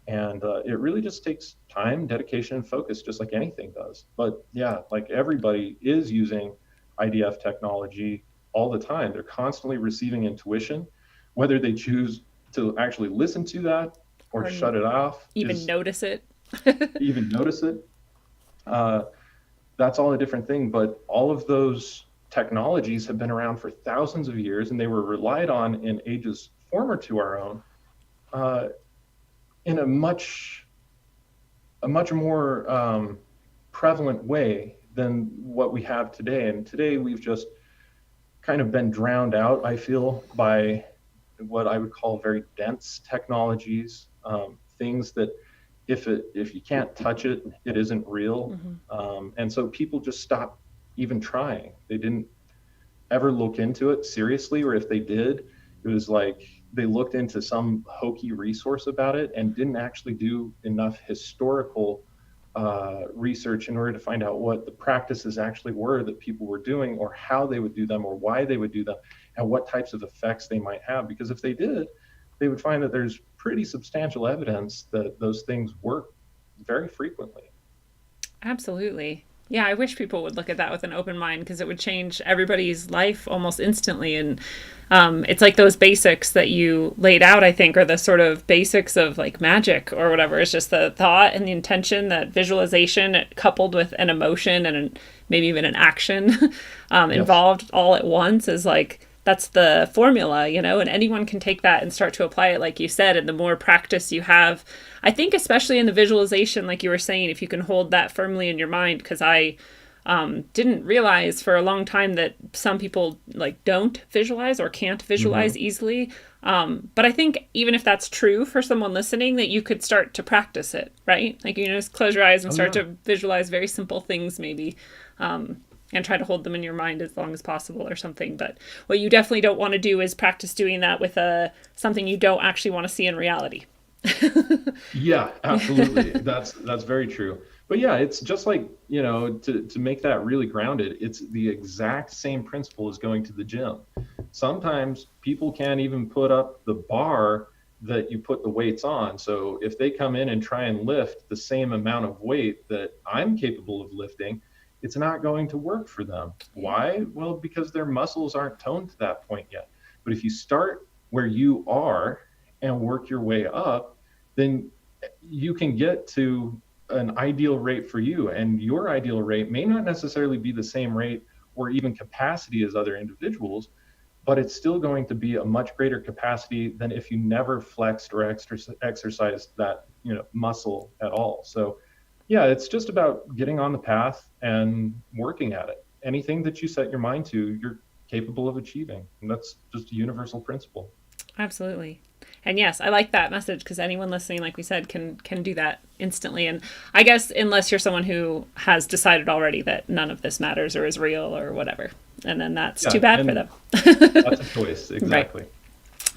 And it really just takes time, dedication, and focus, just like anything does. But yeah, like everybody is using IDF technology all the time. They're constantly receiving intuition, whether they choose to actually listen to that or shut it off. Even notice it. Even notice it. That's all a different thing. But all of those technologies have been around for thousands of years, and they were relied on in ages former to our own. In a much more prevalent way than what we have today. And today we've just kind of been drowned out, I feel, by what I would call very dense technologies, things that if you can't touch it, it isn't real. And so people just stopped even trying. They didn't ever look into it seriously, or if they did, it was like they looked into some hokey resource about it and didn't actually do enough historical research in order to find out what the practices actually were that people were doing, or how they would do them, or why they would do them, and what types of effects they might have. Because if they did, they would find that there's pretty substantial evidence that those things work very frequently. Absolutely. Yeah, I wish people would look at that with an open mind, because it would change everybody's life almost instantly. And it's like those basics that you laid out, I think, are the sort of basics of like magic or whatever. It's just the thought and the intention, that visualization coupled with an emotion and maybe even an action involved all at once is like, that's the formula, and anyone can take that and start to apply it, like you said. And the more practice you have, I think, especially in the visualization, like you were saying, if you can hold that firmly in your mind, because I didn't realize for a long time that some people like don't visualize or can't visualize easily. But I think even if that's true for someone listening, that you could start to practice it, right? Like, just close your eyes and start to visualize very simple things maybe. And try to hold them in your mind as long as possible or something. But what you definitely don't want to do is practice doing that with something you don't actually want to see in reality. Yeah, absolutely. That's very true. But yeah, it's just like, to make that really grounded, it's the exact same principle as going to the gym. Sometimes people can't even put up the bar that you put the weights on. So if they come in and try and lift the same amount of weight that I'm capable of lifting, it's not going to work for them. Why? Well, because their muscles aren't toned to that point yet. But if you start where you are and work your way up, then you can get to an ideal rate for you. And your ideal rate may not necessarily be the same rate or even capacity as other individuals, but it's still going to be a much greater capacity than if you never flexed or exercised that muscle at all. So yeah, it's just about getting on the path and working at it. Anything that you set your mind to, you're capable of achieving. And that's just a universal principle. Absolutely. And yes, I like that message, because anyone listening, like we said, can do that instantly. And I guess unless you're someone who has decided already that none of this matters or is real or whatever, and then that's too bad for them. That's a choice. Exactly.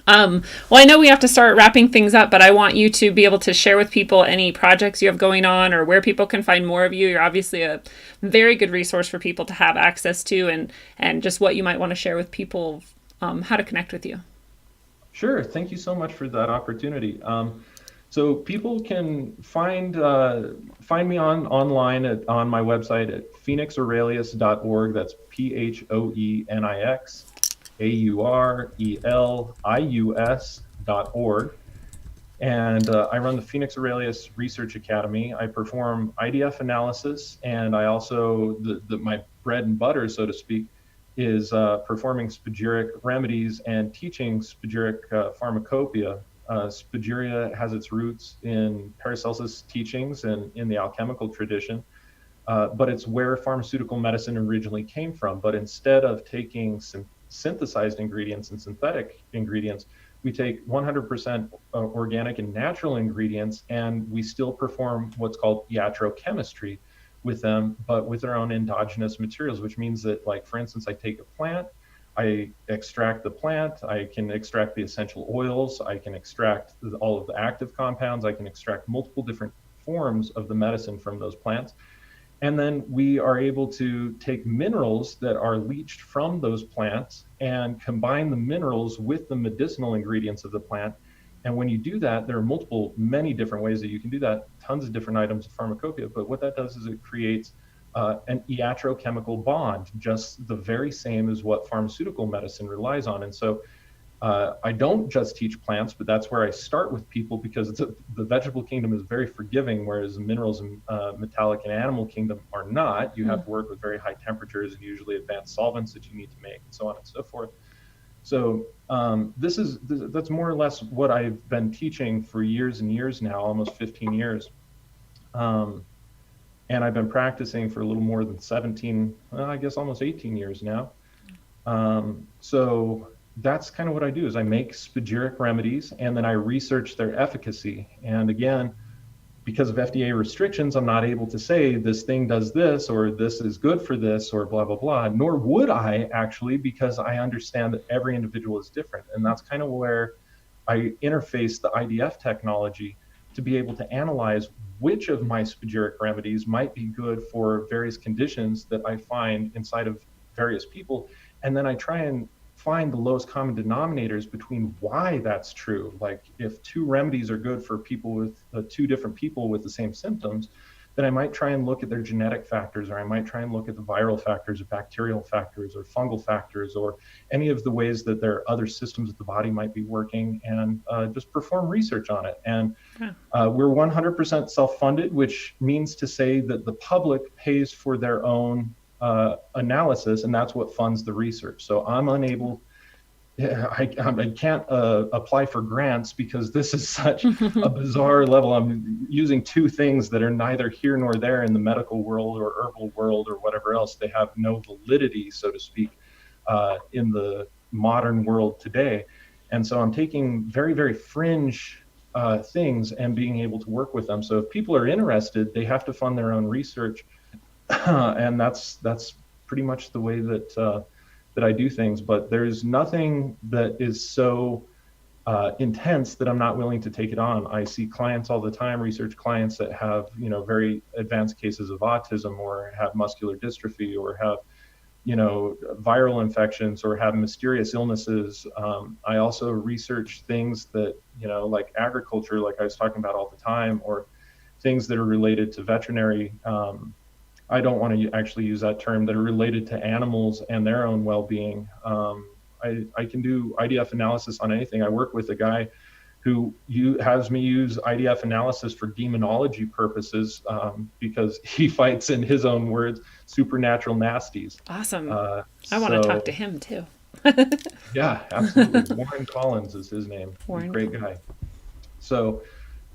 Right. Well, I know we have to start wrapping things up, but I want you to be able to share with people any projects you have going on or where people can find more of you. You're obviously a very good resource for people to have access to, and just what you might want to share with people, how to connect with you. Sure. Thank you so much for that opportunity. So people can find me online on my website at phoenixaurelius.org. That's PhoenixAurelius.org. And I run the Phoenix Aurelius Research Academy. I perform IDF analysis, and I also, my bread and butter, so to speak, is performing spagyric remedies and teaching spagyric pharmacopoeia. Spagyria has its roots in Paracelsus' teachings and in the alchemical tradition, but it's where pharmaceutical medicine originally came from. But instead of taking synthesized ingredients and synthetic ingredients, we take 100% organic and natural ingredients, and we still perform what's called iatrochemistry with them, but with their own endogenous materials, which means that, like, for instance, I take a plant, I extract the plant, I can extract the essential oils, I can extract all of the active compounds, I can extract multiple different forms of the medicine from those plants. And then we are able to take minerals that are leached from those plants and combine the minerals with the medicinal ingredients of the plant. And when you do that, there are many different ways that you can do that, tons of different items of pharmacopoeia. But what that does is it creates an iatrochemical bond, just the very same as what pharmaceutical medicine relies on. And so I don't just teach plants, but that's where I start with people, because the vegetable kingdom is very forgiving, whereas the minerals and metallic and animal kingdom are not. You have to work with very high temperatures and usually advanced solvents that you need to make, and so on and so forth. So that's more or less what I've been teaching for years and years now, almost 15 years. And I've been practicing for a little more than 17, I guess almost 18 years now. So that's kind of what I do, is I make spagyric remedies and then I research their efficacy. And again, because of FDA restrictions, I'm not able to say this thing does this or this is good for this or blah, blah, blah, nor would I actually, because I understand that every individual is different. And that's kind of where I interface the IDF technology to be able to analyze which of my spagyric remedies might be good for various conditions that I find inside of various people. And then I try and find the lowest common denominators between why that's true. Like if two remedies are good for people with two different people with the same symptoms, then I might try and look at their genetic factors, or I might try and look at the viral factors or bacterial factors or fungal factors or any of the ways that their other systems of the body might be working, and just perform research on it. And we're 100% self-funded, which means to say that the public pays for their own analysis, and that's what funds the research. So I'm unable, I can't apply for grants because this is such a bizarre level. I'm using two things that are neither here nor there in the medical world or herbal world or whatever else. They have no validity, so to speak, in the modern world today. And so I'm taking very, very fringe things and being able to work with them. So if people are interested, they have to fund their own research. And that's pretty much the way that I do things. But there's nothing that is so intense that I'm not willing to take it on. I see clients all the time, research clients that have, very advanced cases of autism, or have muscular dystrophy, or have, viral infections, or have mysterious illnesses. I also research things that, like agriculture, like I was talking about all the time, or things that are related to veterinary. I don't want to actually use that term, that are related to animals and their own well-being. I can do IDF analysis on anything. I work with a guy who has me use IDF analysis for demonology purposes, because he fights, in his own words, supernatural nasties. Awesome. I want to talk to him too. Yeah, absolutely. Warren Collins is his name. Warren Great guy. So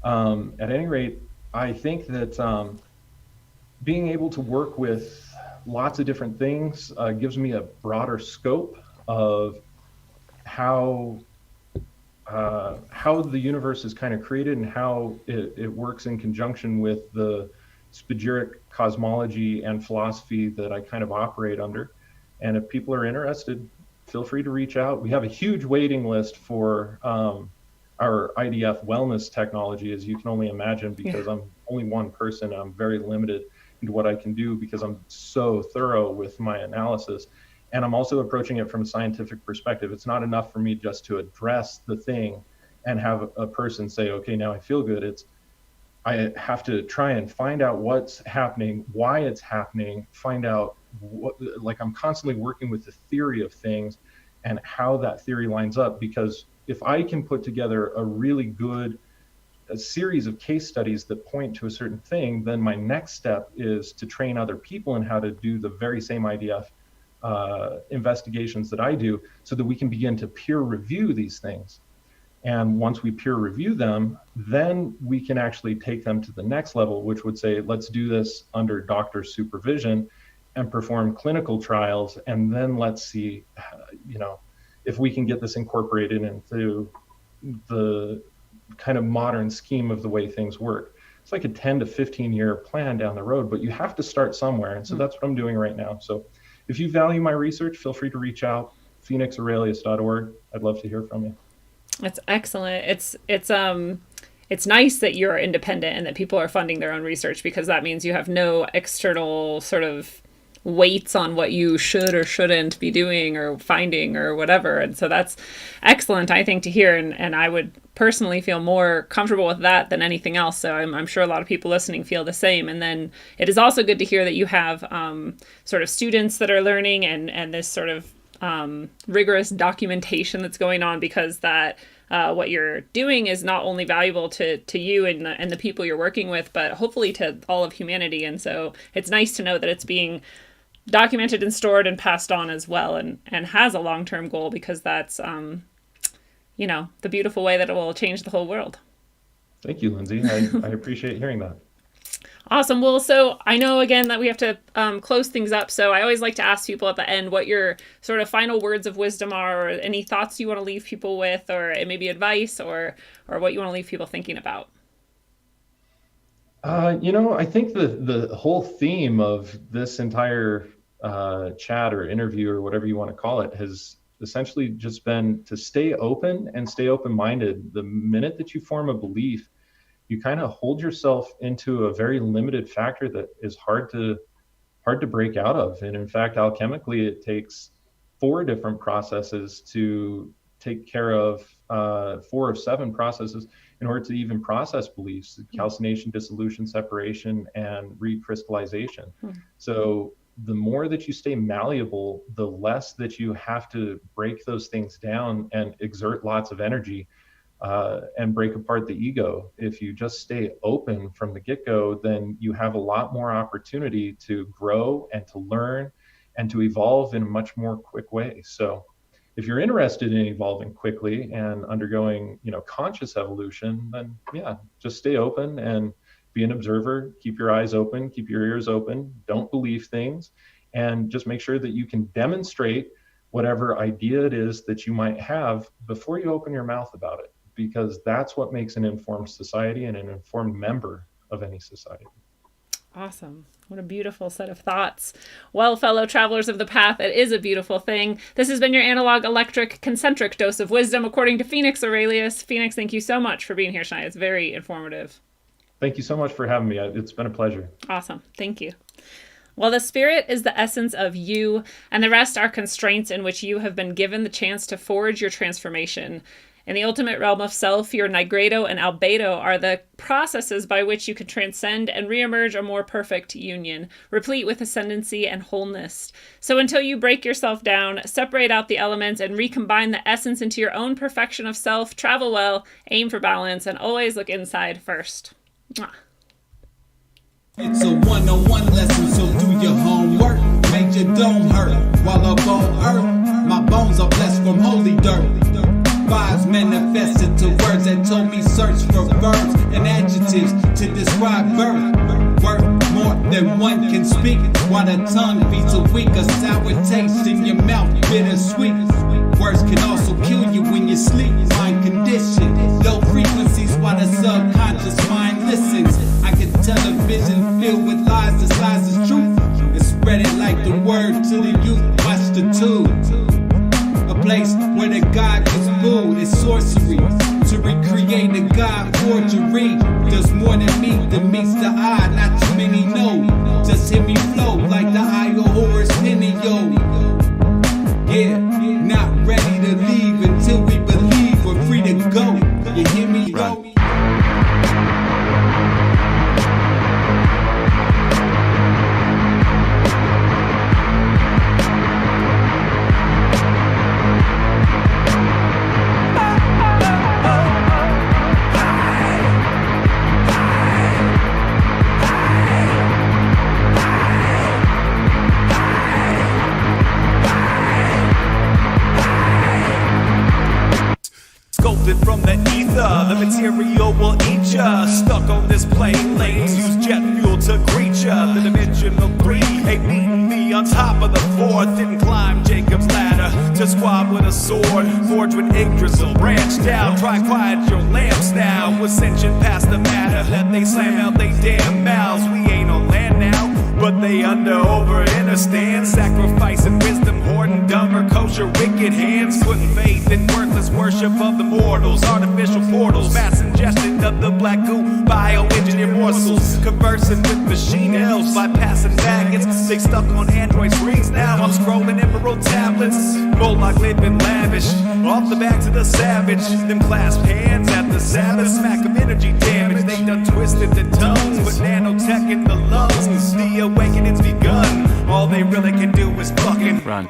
at any rate, I think that being able to work with lots of different things gives me a broader scope of how the universe is kind of created, and how it works in conjunction with the Spagyric cosmology and philosophy that I kind of operate under. And if people are interested, feel free to reach out. We have a huge waiting list for our IDF wellness technology, as you can only imagine, because I'm only one person. I'm very limited into what I can do because I'm so thorough with my analysis. And I'm also approaching it from a scientific perspective. It's not enough for me just to address the thing and have a person say, okay, now I feel good. I have to try and find out what's happening, why it's happening, find out like I'm constantly working with the theory of things and how that theory lines up. Because if I can put together a series of case studies that point to a certain thing, then my next step is to train other people in how to do the very same IDF investigations that I do, so that we can begin to peer review these things. And once we peer review them, then we can actually take them to the next level, which would say, let's do this under doctor supervision and perform clinical trials. And then let's see, if we can get this incorporated into the kind of modern scheme of the way things work. It's like a 10 to 15 year plan down the road, but you have to start somewhere. And so that's what I'm doing right now. So if you value my research, feel free to reach out, phoenixaurelius.org. I'd love to hear from you. That's excellent. It's nice that you're independent and that people are funding their own research, because that means you have no external sort of weights on what you should or shouldn't be doing or finding or whatever. And so that's excellent, I think, to hear. And I would personally feel more comfortable with that than anything else. So I'm sure a lot of people listening feel the same. And then it is also good to hear that you have sort of students that are learning, and this sort of rigorous documentation that's going on, because that what you're doing is not only valuable to you and the people you're working with, but hopefully to all of humanity. And so it's nice to know that it's being documented and stored and passed on as well, and has a long-term goal, because that's the beautiful way that it will change the whole world. Thank you, Lindsay. I appreciate hearing that. Awesome. Well, so I know, again, that we have to close things up. So I always like to ask people at the end what your sort of final words of wisdom are, or any thoughts you want to leave people with, or maybe advice, or what you want to leave people thinking about. I think the whole theme of this entire chat or interview, or whatever you want to call it, has essentially just been to stay open and stay open-minded. The minute that you form a belief, you kind of hold yourself into a very limited factor that is hard to break out of. And in fact, alchemically, it takes 4 different processes to take care of 4 of 7 processes in order to even process beliefs: calcination, dissolution, separation, and recrystallization. So the more that you stay malleable, the less that you have to break those things down and exert lots of energy and break apart the ego. If you just stay open from the get-go, then you have a lot more opportunity to grow and to learn and to evolve in a much more quick way. So if you're interested in evolving quickly and undergoing, conscious evolution, then just stay open and be an observer. Keep your eyes open, keep your ears open, don't believe things, and just make sure that you can demonstrate whatever idea it is that you might have before you open your mouth about it, because that's what makes an informed society and an informed member of any society. Awesome. What a beautiful set of thoughts. Well, fellow travelers of the path, it is a beautiful thing. This has been your analog, electric, concentric dose of wisdom, according to Phoenix Aurelius. Phoenix, thank you so much for being here tonight. It's very informative. Thank you so much for having me. It's been a pleasure. Awesome. Thank you. Well, the spirit is the essence of you, and the rest are constraints in which you have been given the chance to forge your transformation. In the ultimate realm of self, your nigredo and albedo are the processes by which you can transcend and reemerge a more perfect union, replete with ascendancy and wholeness. So until you break yourself down, separate out the elements, and recombine the essence into your own perfection of self, travel well, aim for balance, and always look inside first. Mwah. It's a one-on-one lesson, so do your homework. Make your dome hurt while up on earth. My bones are blessed from holy dirt. Vibes manifested to words that told me search for verbs and adjectives to describe birth. Worth more than one can speak, while the tongue beats a weak, a sour taste in your mouth, bittersweet. Words can also kill you when you sleep. Mind condition, low frequencies while the subconscious mind listens. I can tell a vision filled with lies, disguised as truth, and spread it like the word to the youth. Watch the tube. A place where the God gets booed is sorcery. To recreate a God forgery does more than meets the eye. Not too many know. Just hear me flow like the eye of Horus Henio. Yeah, not ready to leave until we believe we're free to go. You hear me? Go. Sculpted from the ether, the material will eat ya. Stuck on this plane, lanes use jet fuel to greet ya. The dimensional 3 ain't beating me on top of the 4th. Didn't climb Jacob's ladder to squab with a sword. Forged with Yggdrasil, branched out. Try quiet your lamps now. Ascension past the matter, that they slam out they damn mouths. We ain't on land now, but they under, over, in a stand. Sacrificing wisdom, hoarding dumber, kosher, wicked hands. Putting faith in worthless worship of the mortals. Artificial portals, mass ingestion of the black goo. Bioengineered morsels, conversing with machine elves. Bypassing maggots, they stuck on Android screens now. I'm scrolling emerald tablets. Moloch living lavish, off the backs of the savage. Them clasped hands at the Sabbath. Smack of energy damage, they done twisted the tongues. But nanotech in the lungs, the awakening's begun. All they really can do is fucking run.